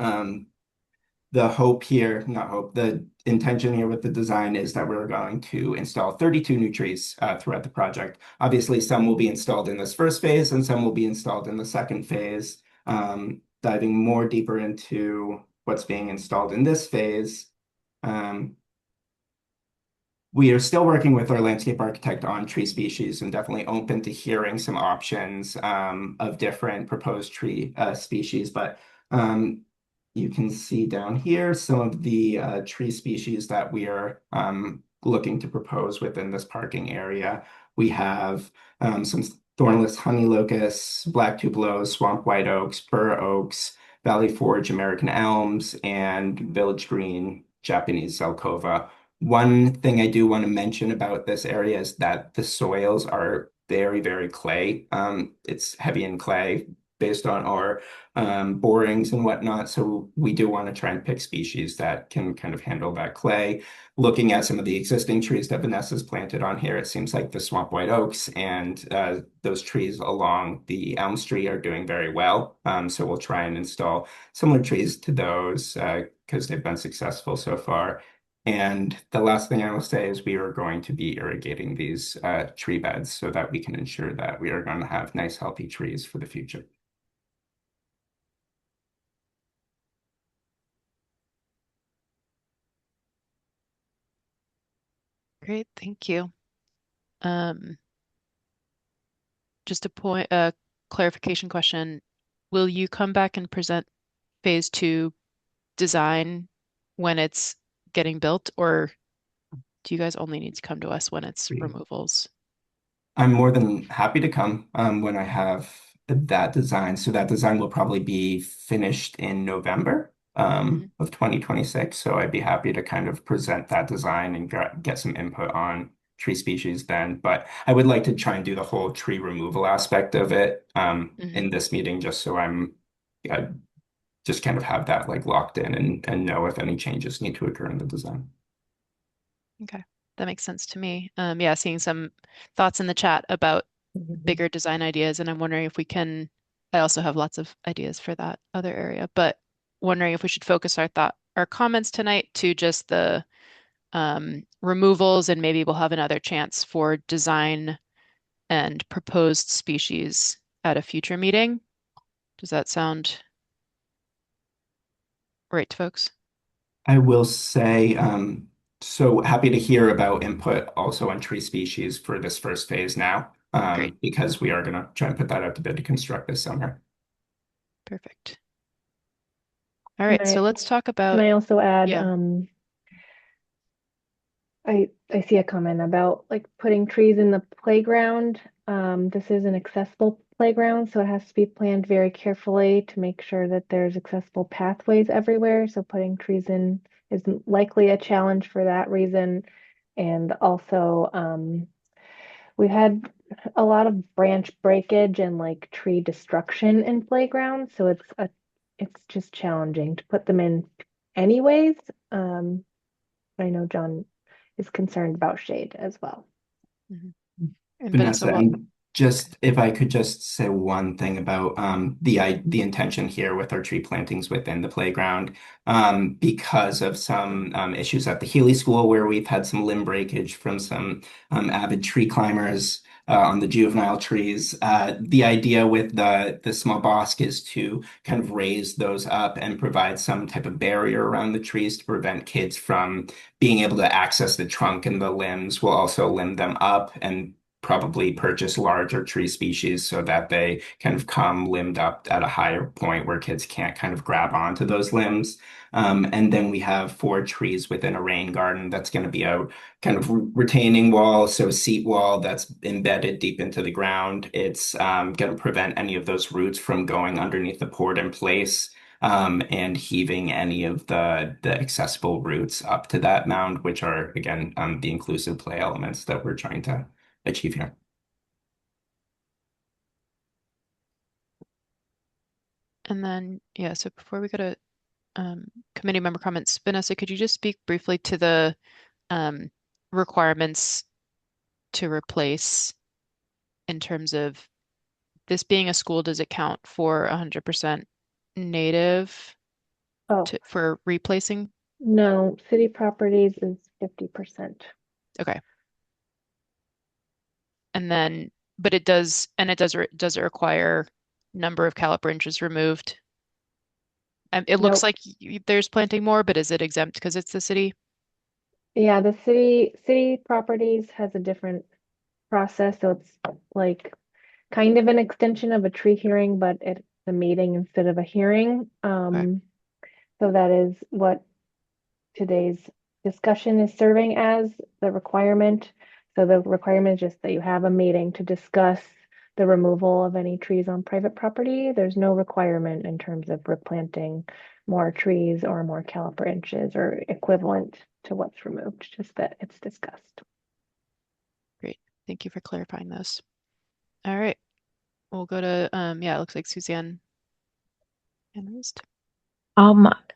the intention here with the design is that we're going to install 32 new trees throughout the project. Obviously, some will be installed in this first phase and some will be installed in the second phase. Diving more deeper into what's being installed in this phase, we are still working with our landscape architect on tree species and definitely open to hearing some options of different proposed tree species. But you can see down here some of the tree species that we are looking to propose within this parking area. We have some thornless honey locusts, black tubelos, swamp white oaks, bur oaks, Valley Forge American elms, and village green Japanese zelkova. One thing I do want to mention about this area is that the soils are very, very clay. It's heavy in clay based on our borings and whatnot. So we do want to try and pick species that can kind of handle that clay. Looking at some of the existing trees that Vanessa's planted on here, it seems like the swamp white oaks and those trees along the Elm Street are doing very well. So we'll try and install similar trees to those because they've been successful so far. And the last thing I will say is we are going to be irrigating these tree beds so that we can ensure that we are going to have nice, healthy trees for the future. Great, thank you. Just a clarification question. Will you come back and present phase two design when it's getting built, or do you guys only need to come to us when it's removals? I'm more than happy to come when I have that design. So that design will probably be finished in November of 2026. So I'd be happy to kind of present that design and get some input on tree species then. But I would like to try and do the whole tree removal aspect of it in this meeting, just so I just kind of have that like locked in and know if any changes need to occur in the design. Okay, that makes sense to me. Yeah, seeing some thoughts in the chat about bigger design ideas, and I'm wondering if we can. I also have lots of ideas for that other area, but wondering if we should focus our comments tonight to just the removals, and maybe we'll have another chance for design and proposed species at a future meeting. Does that sound right to folks? I will say, so happy to hear about input also on tree species for this first phase now, Great, because we are going to try and put that out to bid to construct this summer. perfect. All Can right, so let's talk about, I also add, yeah, I see a comment about like putting trees in the playground. This is an accessible playground, so it has to be planned very carefully to make sure that there's accessible pathways everywhere. So putting trees in is likely a challenge for that reason. And also, we've had a lot of branch breakage and like tree destruction in playgrounds, so it's just challenging to put them in anyways. Um, I know John is concerned about shade as well. mhm. And Vanessa, Vanessa, what? and just if I could just say one thing about the intention here with our tree plantings within the playground, because of some issues at the Healy School where we've had some limb breakage from some avid tree climbers on the juvenile trees. The idea with the small bosk is to kind of raise those up and provide some type of barrier around the trees to prevent kids from being able to access the trunk and the limbs. Will also limb them up and probably purchase larger tree species so that they kind of come limbed up at a higher point where kids can't kind of grab onto those limbs. And then we have 4 trees within a rain garden that's going to be a kind of retaining wall, so seat wall that's embedded deep into the ground. It's going to prevent any of those roots from going underneath the port in place. And heaving any of the accessible roots up to that mound, which are again the inclusive play elements that we're trying to achieve here. And then, yeah, so before we go to committee member comments, Vanessa, could you just speak briefly to the um, requirements to replace in terms of this being a school? Does it count for 100% native Oh, for replacing? no, city properties is 50%. Okay. And then, but it does, and does it require number of caliper inches removed? It looks Nope. like there's planting more, but is it exempt because it's the city? Yeah, the city properties has a different process, so it's like kind of an extension of a tree hearing, but it's a meeting instead of a hearing. Okay. So that is what today's discussion is serving as the requirement. So the requirement is just that you have a meeting to discuss the removal of any trees on private property. There's no requirement in terms of replanting more trees or more caliper inches or equivalent to what's removed, just that it's discussed. Great. Thank you for clarifying those. All right. We'll go to, yeah, it looks like Suzanne Anrist.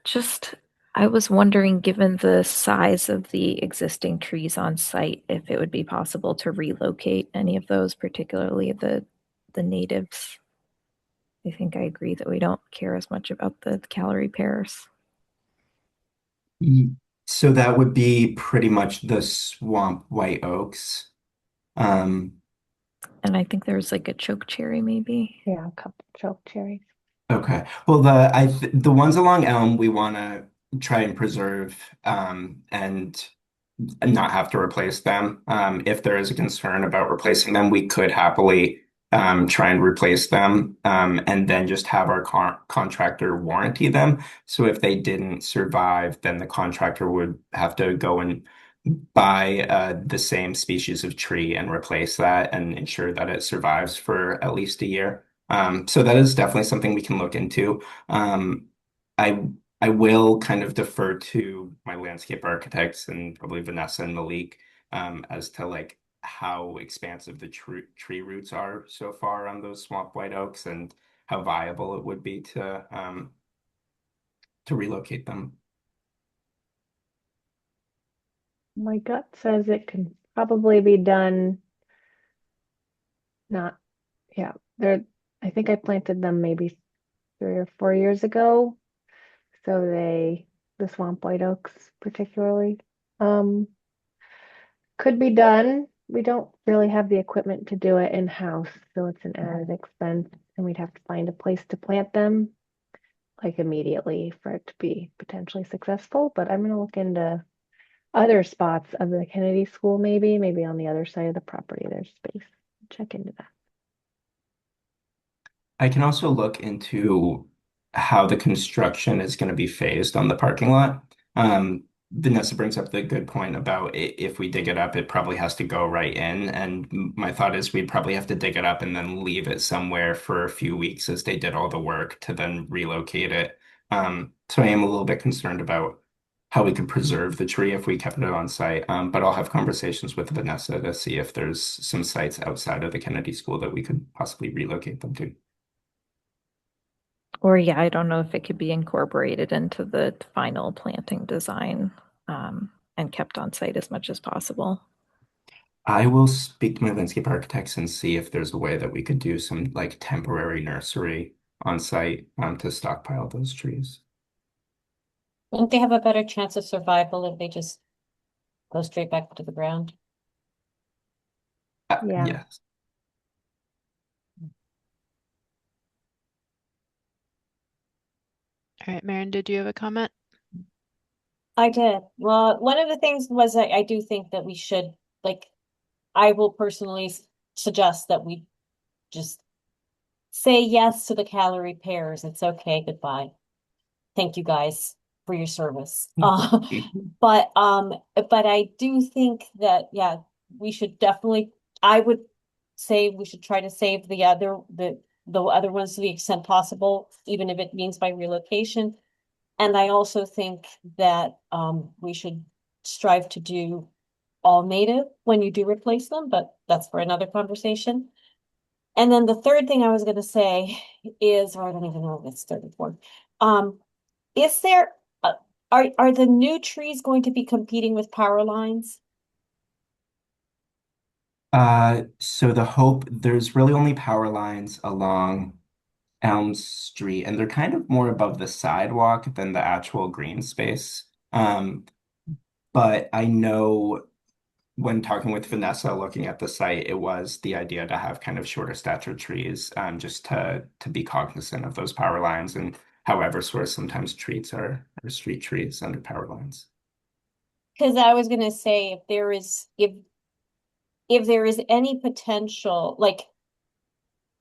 Just I was wondering, given the size of the existing trees on site, if it would be possible to relocate any of those, particularly the natives. I think I agree that we don't care as much about the calorie pairs. So that would be pretty much the swamp white oaks. And I think there's like a choke cherry, maybe. Yeah, a couple choke cherries. Okay. Well, the ones along Elm we want to try and preserve and not have to replace them. If there is a concern about replacing them, we could happily try and replace them and then just have our contractor warranty them. So if they didn't survive, then the contractor would have to go and buy the same species of tree and replace that and ensure that it survives for at least a year. So that is definitely something we can look into. I I will kind of defer to my landscape architects and probably Vanessa and Malik as to like how expansive the tree roots are so far on those swamp white oaks and how viable it would be to relocate them. My gut says it can probably be done not, yeah, I think I planted them maybe 3 or 4 years ago. So the swamp white oaks particularly, um, could be done. We don't really have the equipment to do it in-house, so it's an added expense, and we'd have to find a place to plant them like immediately for it to be potentially successful. But I'm gonna look into other spots of the Kennedy School, maybe on the other side of the property, there's space. Check into that. I can also look into how the construction is going to be phased on the parking lot. Vanessa brings up the good point about if we dig it up, it probably has to go right in. And my thought is we'd probably have to dig it up and then leave it somewhere for a few weeks as they did all the work to then relocate it. So I am a little bit concerned about how we could preserve the tree if we kept it on site. But I'll have conversations with Vanessa to see if there's some sites outside of the Kennedy School that we could possibly relocate them to. Or yeah, I don't know if it could be incorporated into the final planting design, and kept on site as much as possible. I will speak to my landscape architects and see if there's a way that we could do some like temporary nursery on site to stockpile those trees. Wouldn't they have a better chance of survival if they just go straight back to the ground? Yeah. Yes. All right, Maren, did you have a comment? I did. Well, one of the things was I do think that we should, like, I will personally suggest that we just say yes to the calorie pairs. It's okay. Goodbye. Thank you guys for your service. But I do think that yeah, we should definitely. I would say we should try to save the other ones to the extent possible, even if it means by relocation. And I also think that we should strive to do all native when you do replace them, but that's for another conversation. And then the third thing I was going to say is, or I don't even know if it's third or fourth. Is there, are the new trees going to be competing with power lines? So the hope, there's really only power lines along Elm Street, and they're kind of more above the sidewalk than the actual green space. But I know when talking with Vanessa, looking at the site, it was the idea to have kind of shorter stature trees, just to be cognizant of those power lines and however sort of sometimes trees are street trees under power lines. Because I was going to say if there is any potential, like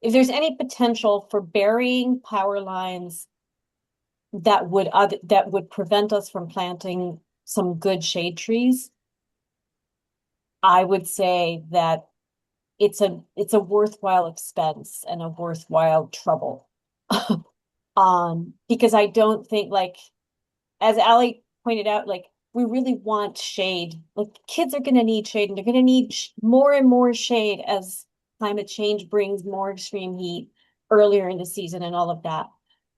if there's any potential for burying power lines that would prevent us from planting some good shade trees, I would say that it's a worthwhile expense and a worthwhile trouble. Because I don't think like as Allie pointed out, like we really want shade. Like kids are going to need shade and they're going to need more and more shade as climate change brings more extreme heat earlier in the season and all of that.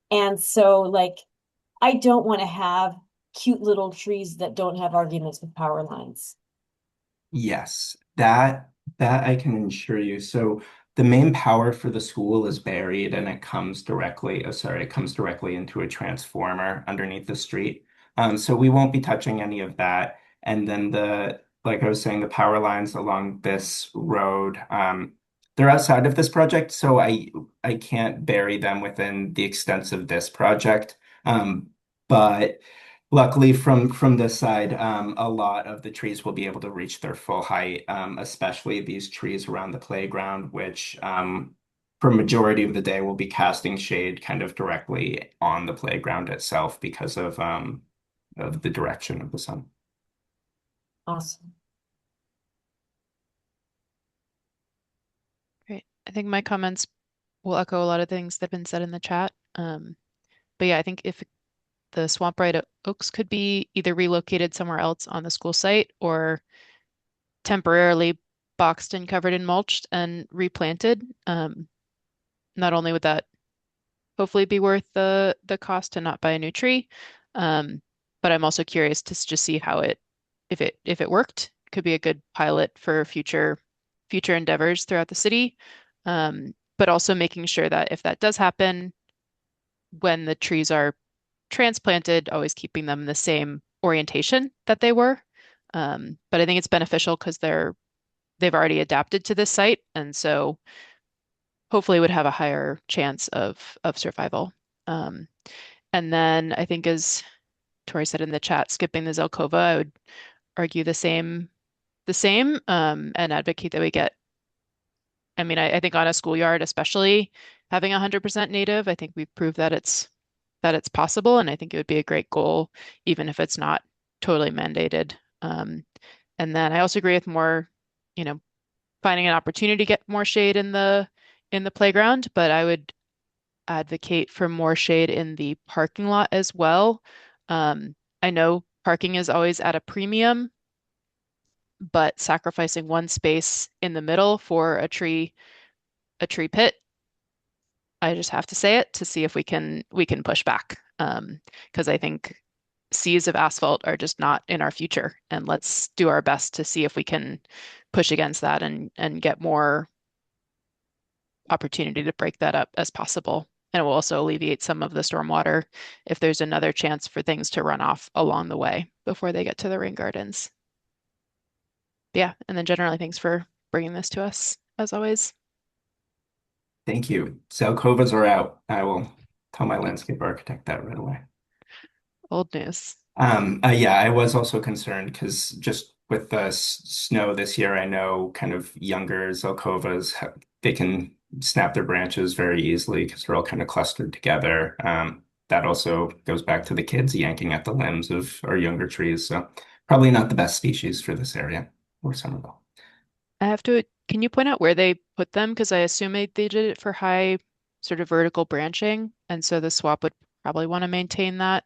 And so like I don't want to have cute little trees that don't have arguments with power lines. Yes, that I can assure you. So the main power for the school is buried and it comes directly, oh sorry, it comes directly into a transformer underneath the street. So we won't be touching any of that. And then like I was saying, the power lines along this road, they're outside of this project, so I can't bury them within the extents of this project. But luckily, from this side, a lot of the trees will be able to reach their full height, especially these trees around the playground, which for majority of the day will be casting shade kind of directly on the playground itself because of the direction of the sun. Awesome. Great. I think my comments will echo a lot of things that have been said in the chat. But yeah, I think if the swamp right oaks could be either relocated somewhere else on the school site or temporarily boxed and covered and mulched and replanted. Not only would that hopefully be worth the cost to not buy a new tree, but I'm also curious to just see how it if it worked, could be a good pilot for future endeavors throughout the city. But also making sure that if that does happen, when the trees are transplanted, always keeping them the same orientation that they were. But I think it's beneficial because they've already adapted to this site, and so hopefully would have a higher chance of survival. Um, and then I think, as Tori said in the chat, skipping the Zelkova, I would argue the same, and advocate that we get. I mean, I think on a schoolyard, especially having 100% native, I think we've proved that it's possible, and I think it would be a great goal, even if it's not totally mandated. And then I also agree with more, you know, finding an opportunity to get more shade in the playground, but I would advocate for more shade in the parking lot as well. I know parking is always at a premium, but sacrificing one space in the middle for a tree pit, I just have to say it to see if we can push back. Because I think seas of asphalt are just not in our future, and let's do our best to see if we can push against that and get more opportunity to break that up as possible. And it will also alleviate some of the stormwater if there's another chance for things to run off along the way before they get to the rain gardens. Yeah, and then generally, thanks for bringing this to us, as always. Thank you. Zelkovas are out. I will tell my landscape architect that right away. Old news. Yeah, I was also concerned because just with the snow this year, I know kind of younger Zelkovas, they can snap their branches very easily because they're all kind of clustered together. That also goes back to the kids yanking at the limbs of our younger trees. So probably not the best species for this area or Somerville. Can you point out where they put them? Because I assume they did it for high sort of vertical branching, and so the swap would probably want to maintain that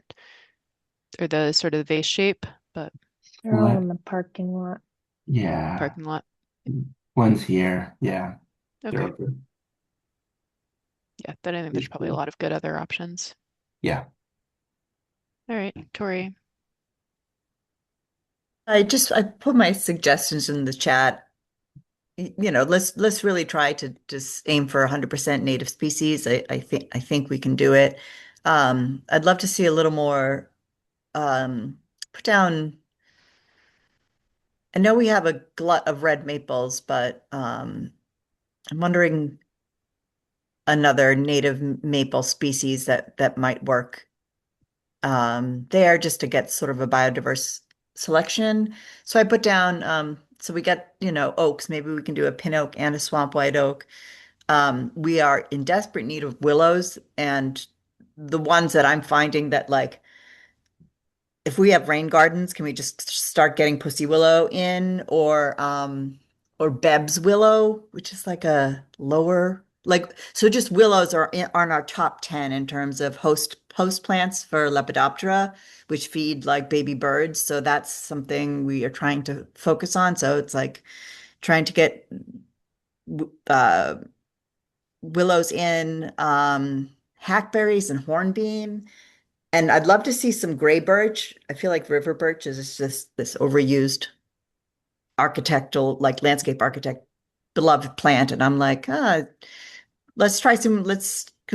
or the sort of vase shape, but They're all in the parking lot. Yeah, parking lot. one's here. Yeah, they're Okay. good. Yeah, then I think there's probably a lot of good other options. Yeah. All right, Tori. I put my suggestions in the chat. You know, let's really try to just aim for 100% native species. I think we can do it. I'd love to see a little more put down. I know we have a glut of red maples, but I'm wondering another native maple species that might work there just to get sort of a biodiverse selection. So I put down so we get, oaks. Maybe we can do a pin oak and a swamp white oak. We are in desperate need of willows, and the ones that I'm finding that like if we have rain gardens, can we just start getting pussy willow in or Beb's willow, which is like a lower like so just willows are in our top 10 in terms of host plants for Lepidoptera, which feed like baby birds. So that's something we are trying to focus on. So it's like trying to get uh willows in, hackberries and hornbeam. And I'd love to see some gray birch. I feel like river birch is just this overused architectural, like landscape architect beloved plant. And I'm like, let's try can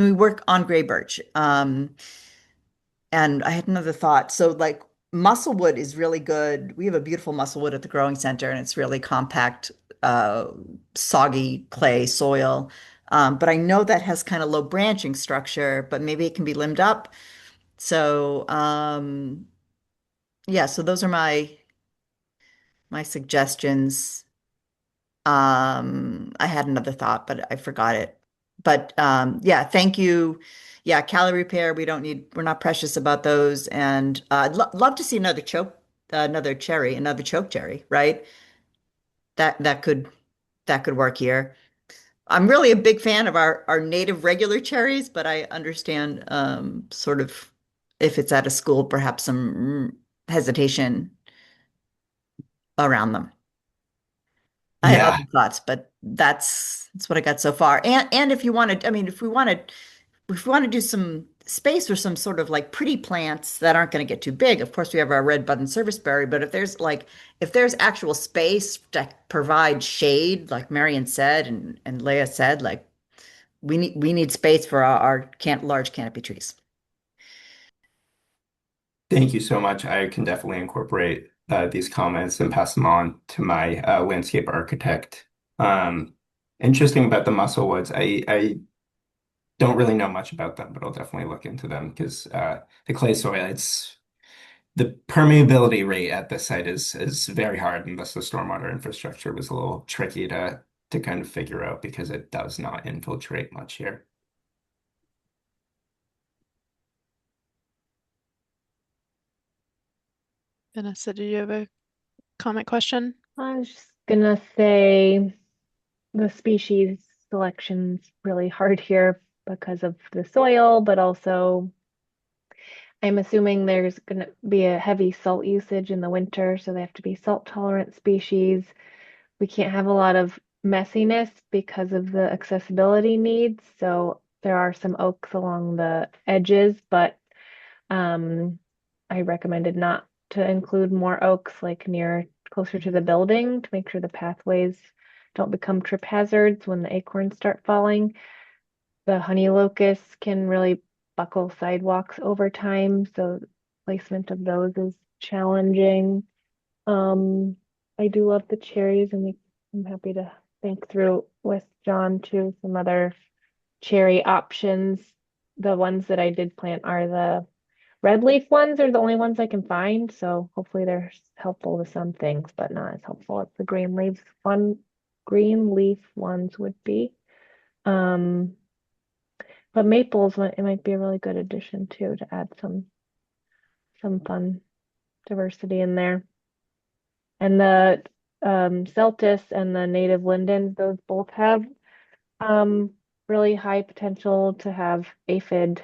we work on gray birch? And I had another thought. So like musclewood is really good. We have a beautiful musclewood at the growing center and it's really compact, uh, soggy clay soil. But I know that has kind of low branching structure, but maybe it can be limbed up. So, yeah, so those are my suggestions. I had another thought, but I forgot it. But yeah, thank you. Yeah, calorie repair, we're not precious about those. And I'd lo love to see another choke cherry, right? That could work here. I'm really a big fan of our native regular cherries, but I understand sort of if it's at a school, perhaps some hesitation around them. I have Yeah. other thoughts, but that's what I got so far. And if you wanted, I mean, if we want to do space for some sort of like pretty plants that aren't going to get too big. Of course, we have our red button serviceberry, but if there's actual space to provide shade, like Marion said and Leah said, like we need space for our large canopy trees. Thank you so much. I can definitely incorporate these comments and pass them on to my landscape architect. Um, Interesting about the mussel woods. I don't really know much about them, but I'll definitely look into them because the clay soil, it's the permeability rate at this site is very hard, and thus the stormwater infrastructure was a little tricky to kind of figure out because it does not infiltrate much here. Vanessa, did you have a comment question? I was just gonna say the species selection's really hard here because of the soil, but also I'm assuming there's gonna be a heavy salt usage in the winter, so they have to be salt tolerant species. We can't have a lot of messiness because of the accessibility needs. So there are some oaks along the edges, but I recommended not to include more oaks like near closer to the building to make sure the pathways don't become trip hazards when the acorns start falling. The honey locusts can really buckle sidewalks over time, so placement of those is challenging. Um, I do love the cherries, and I'm happy to think through with John too some other cherry options. The ones that I did plant are the red leaf ones are the only ones I can find, so hopefully they're helpful to some things, but not as helpful as the green leaf ones would be. Um, but maples, it might be a really good addition too to add some fun diversity in there. And the Celtis and the native lindens, those both have really high potential to have aphid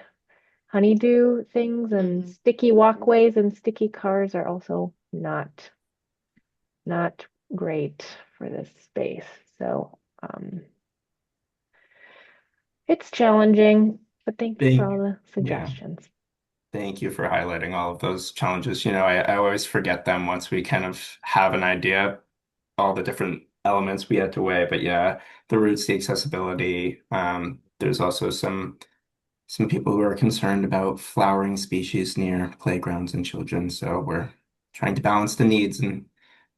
honeydew things, and sticky walkways and sticky cars are also not great for this space. So it's challenging, but thank you for all the Yeah. suggestions. Thank you for highlighting all of those challenges. I always forget them once we kind of have an idea, all the different elements we had to weigh. But yeah, the roots, the accessibility. There's also some people who are concerned about flowering species near playgrounds and children. So we're trying to balance the needs and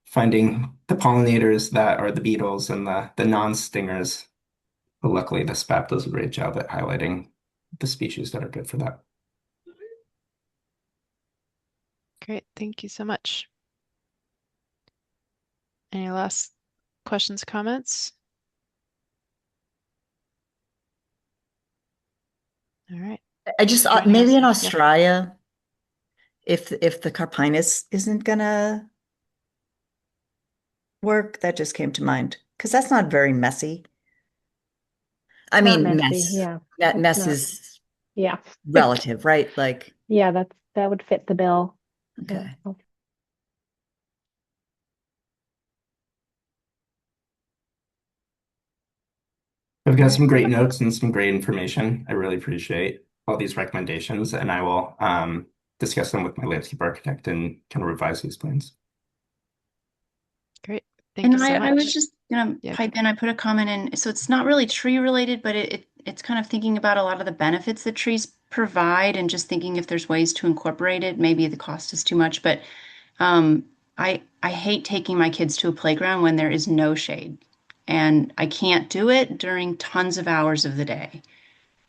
finding the pollinators that are the beetles and the non-stingers. But luckily, the SPAP does a great job at highlighting the species that are good for that. Great, thank you so much. Any last questions, comments? All right. I just thought Joining maybe us, in yeah. Australia, if the carpinus isn't gonna work, that just came to mind because that's not very messy. I Not mean, messy, yeah. That It's mess not, is yeah. relative, right? Like, Yeah, that would fit the bill. okay. So, I've got all some right. great notes and some great information. I really appreciate all these recommendations, and I will discuss them with my landscape architect and kind of revise these plans. Great. Thank you so I was much. just gonna Yeah. pipe in. I put a comment in. So it's not really tree related, but it's kind of thinking about a lot of the benefits that trees provide and just thinking if there's ways to incorporate it. Maybe the cost is too much, but um, I hate taking my kids to a playground when there is no shade, and I can't do it during tons of hours of the day.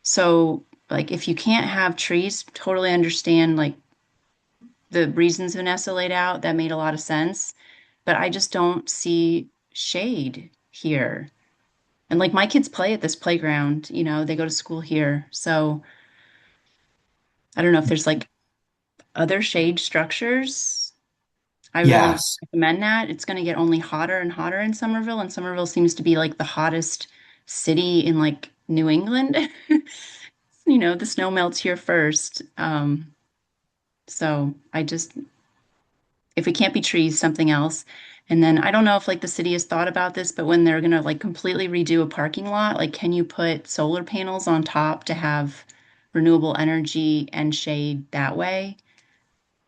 So like if you can't have trees, totally understand like the reasons Vanessa laid out. That made a lot of sense, but I just don't see shade here. And like my kids play at this playground, they go to school here. So I don't know if there's like other shade structures. I really would Yes. recommend that. It's going to get only hotter and hotter in Somerville, and Somerville seems to be like the hottest city in like New England. The snow melts here first. So if it can't be trees, something else. And then I don't know if like the city has thought about this, but when they're gonna like completely redo a parking lot, like can you put solar panels on top to have renewable energy and shade that way?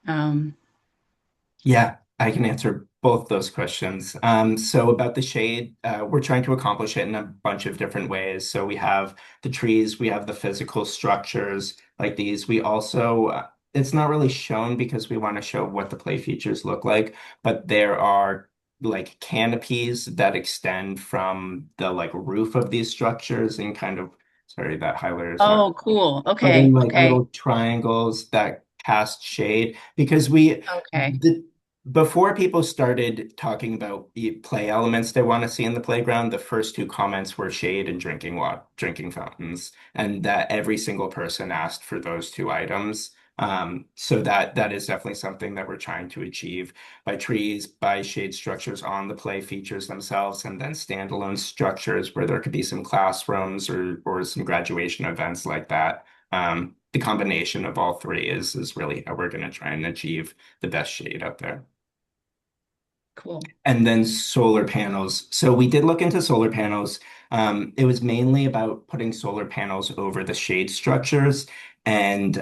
Um, Yeah, I can answer both those questions. So about the shade, we're trying to accomplish it in a bunch of different ways. So we have the trees, we have the physical structures like these. We also, it's not really shown because we want to show what the play features look like, but there are like canopies that extend from the like roof of these structures and kind of, sorry, that highlighter is not, oh, cool. but in Okay. like Okay. little triangles that cast shade because we Okay. the before people started talking about the play elements they want to see in the playground, the first two comments were shade and drinking water, drinking fountains, and that every single person asked for those two items. So that is definitely something that we're trying to achieve by trees, by shade structures on the play features themselves, and then standalone structures where there could be some classrooms or some graduation events like that. The combination of all three is really how we're going to try and achieve the best shade out there. Cool. And then solar panels. So we did look into solar panels. It was mainly about putting solar panels over the shade structures. And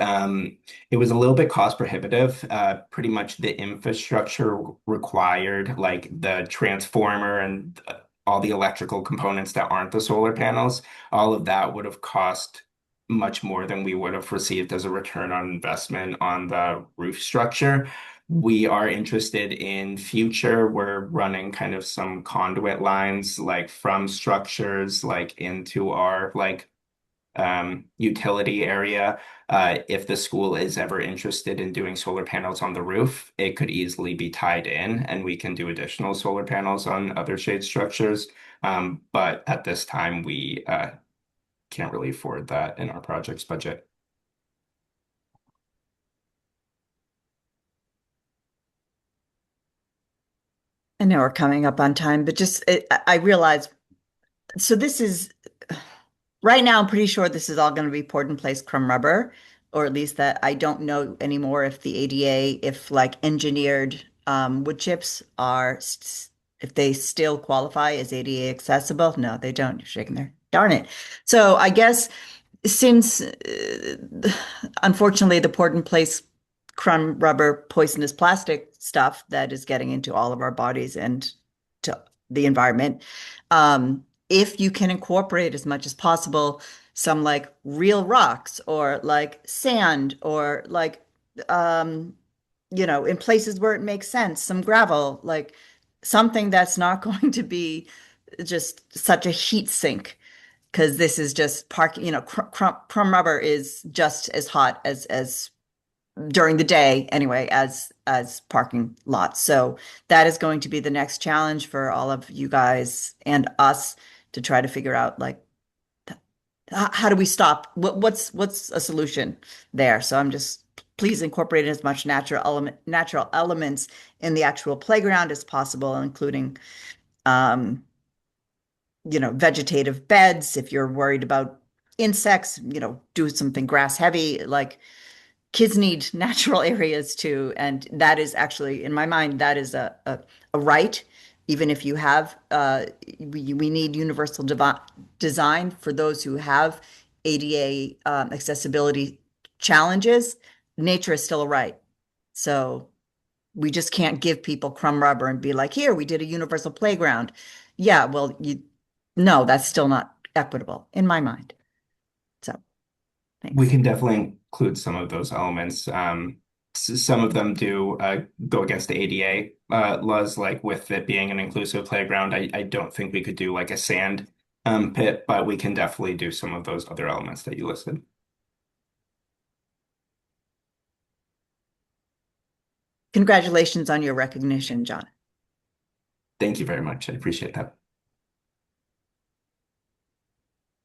it was a little bit cost prohibitive. Pretty much the infrastructure required, like the transformer and all the electrical components that aren't the solar panels, all of that would have cost much more than we would have received as a return on investment on the roof structure. We are interested in future. We're running kind of some conduit lines like from structures like into our like utility area. If the school is ever interested in doing solar panels on the roof, it could easily be tied in and we can do additional solar panels on other shade structures. But at this time, we can't really afford that in our project's budget. I know we're coming up on time, but just I realize, so this is right now, I'm pretty sure this is all going to be poured in place crumb rubber, or at least that I don't know anymore if the ADA, if like engineered wood chips are, if they still qualify as ADA accessible. No, they don't. You're shaking there. Darn it. So I guess since unfortunately the port in place crumb rubber poisonous plastic stuff that is getting into all of our bodies and to the environment, if you can incorporate as much as possible some like real rocks or like sand or like in places where it makes sense, some gravel, like something that's not going to be just such a heat sink because this is just parking, crumb rubber is just as hot as during the day anyway as parking lots. So that is going to be the next challenge for all of you guys and us to try to figure out like how do we stop? What's a solution there? So I'm just please incorporate as much natural elements in the actual playground as possible, including um, vegetative beds. If you're worried about insects, do something grass heavy. Like kids need natural areas too. And that is actually, in my mind, that is a right. Even if you have, we need universal design for those who have ADA accessibility challenges. Nature is still a right. So we just can't give people crumb rubber and be like, here, we did a universal playground. Yeah, well, no, that's still not equitable in my mind. So We thanks. can definitely include some of those elements. Some of them do go against the ADA laws, like with it being an inclusive playground. I don't think we could do like a sand pit, but we can definitely do some of those other elements that you listed. Congratulations on your recognition, John. Thank you very much. I appreciate that.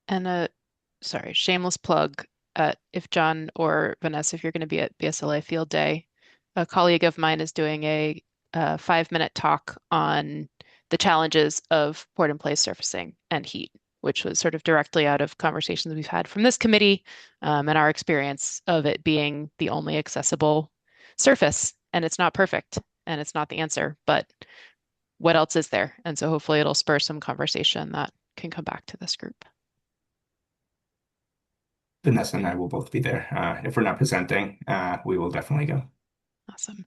And sorry, shameless plug. If John or Vanessa, if you're going to be at BSLA Field Day, a colleague of mine is doing a 5-minute talk on the challenges of port in place surfacing and heat, which was sort of directly out of conversations we've had from this committee and our experience of it being the only accessible surface. And it's not perfect and it's not the answer, but what else is there? And so hopefully it'll spur some conversation that can come back to this group. Vanessa and I will both be there. If we're not presenting, we will definitely go. Awesome.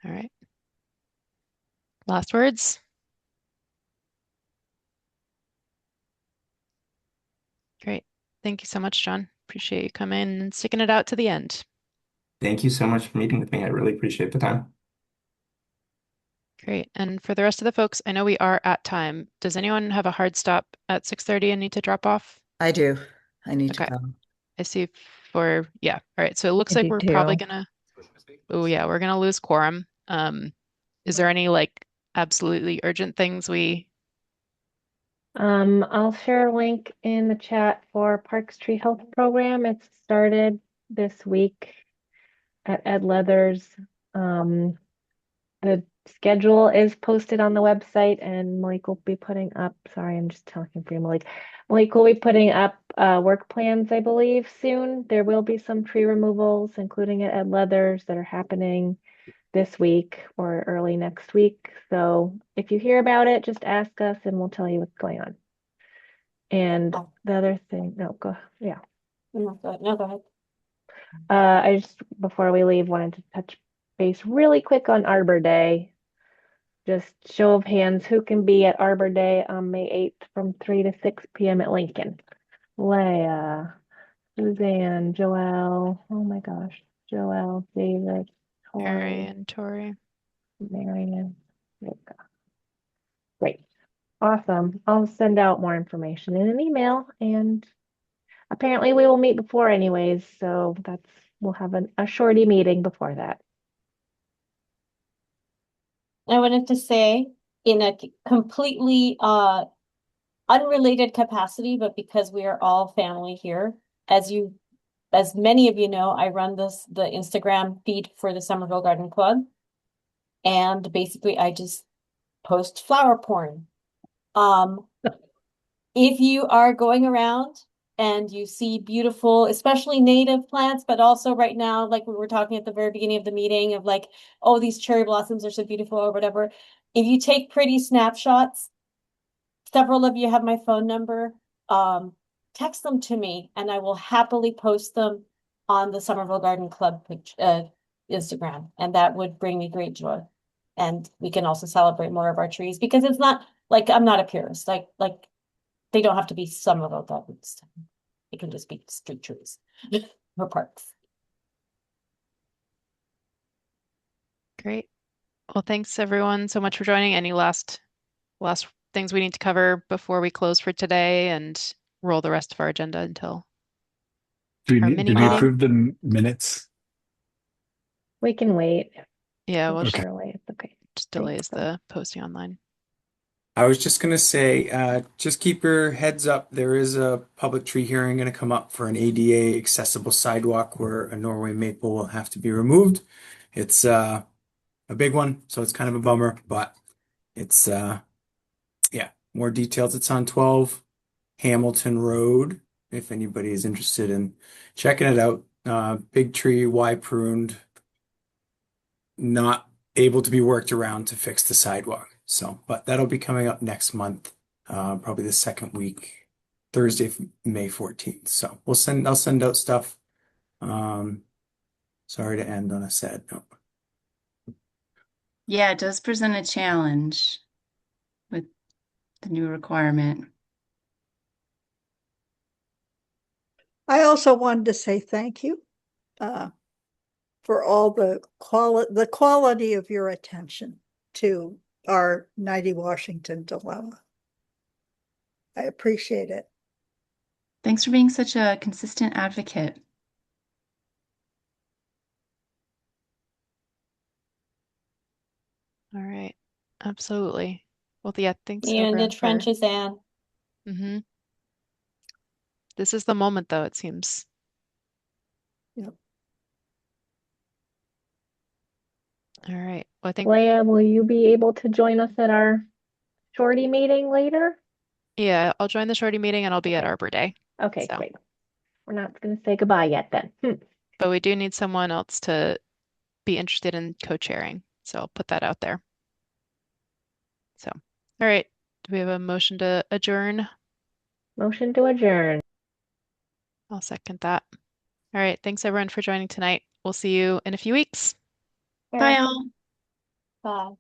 All right. Last words? Great. Thank you so much, John. Appreciate you coming and sticking it out to the end. Thank you so much for meeting with me. I really appreciate the time. Great. And for the rest of the folks, I know we are at time. Does anyone have a hard stop at 6:30 and need to drop off? I do. I need to Okay. go. I see yeah. All right. So it looks I like do we're probably too. gonna, oh yeah, we're gonna lose quorum. Is there any like absolutely urgent things I'll share a link in the chat for Parks Tree Health Program. It's started this week at Ed Leather's. The schedule is posted on the website, and Malik will be putting up, sorry, I'm just talking for you, Malik. Malik will be putting up work plans, I believe, soon. There will be some tree removals, including at Ed Leather's, that are happening this week or early next week. So if you hear about it, just ask us and we'll tell you what's going on. And the other thing, no, go, yeah. No, go ahead. I just, before we leave, wanted to touch base really quick on Arbor Day. Just show of hands, who can be at Arbor Day on May 8th from 3 to 6 p.m. at Lincoln? Leah, Suzanne, Joelle, oh my gosh, Joelle, David, Mary Tori, and Tori? Marion. Rivka. Great. Awesome. I'll send out more information in an email, and apparently we will meet before anyways, so we'll have a shorty meeting before that. I wanted to say in a completely unrelated capacity, but because we are all family here, as many of you know, I run the Instagram feed for the Somerville Garden Club. And basically I just post flower porn. If you are going around and you see beautiful, especially native plants, but also right now, like we were talking at the very beginning of the meeting of like, oh, these cherry blossoms are so beautiful or whatever. If you take pretty snapshots, several of you have my phone number, text them to me and I will happily post them on the Somerville Garden Club Instagram. And that would bring me great joy. And we can also celebrate more of our trees because it's not like I'm not a purist. Like they don't have to be Somerville gardens. It can just be street trees or parks. Great. Well, thanks everyone so much for joining. Any last things we need to cover before we close for today and roll the rest of our agenda until our mini Did we meeting? approve the minutes? We can wait. Yeah, we'll Okay. just delays the posting online. I was just going to say, just keep your heads up. There is a public tree hearing going to come up for an ADA accessible sidewalk where a Norway maple will have to be removed. It's a big one, so it's kind of a bummer, but it's yeah, more details. It's on 12 Hamilton Road, if anybody is interested in checking it out. Big tree, wide pruned, not able to be worked around to fix the sidewalk. So, but that'll be coming up next month, probably the second week, Thursday, May 14th. So I'll send out stuff. Sorry to end on a sad note. Yeah, it does present a challenge with the new requirement. I also wanted to say thank you for all the quality of your attention to our 90 Washington dilemma. I appreciate it. Thanks for being such a consistent advocate. All right. Absolutely. Well, yeah, thanks And everyone the trenches, Anne. This is the moment though, it seems. Yep. All right. Well, I think Leah, will you be able to join us at our shorty meeting later? yeah, I'll join the shorty meeting and I'll be at Arbor Day. Okay, So. great. We're not going to say goodbye yet then. But we do need someone else to be interested in co-chairing. So I'll put that out there. So, all right. Do we have a motion to adjourn? Motion to adjourn. I'll second that. All right. Thanks everyone for joining tonight. We'll see you in a few weeks. Bye all. Bye.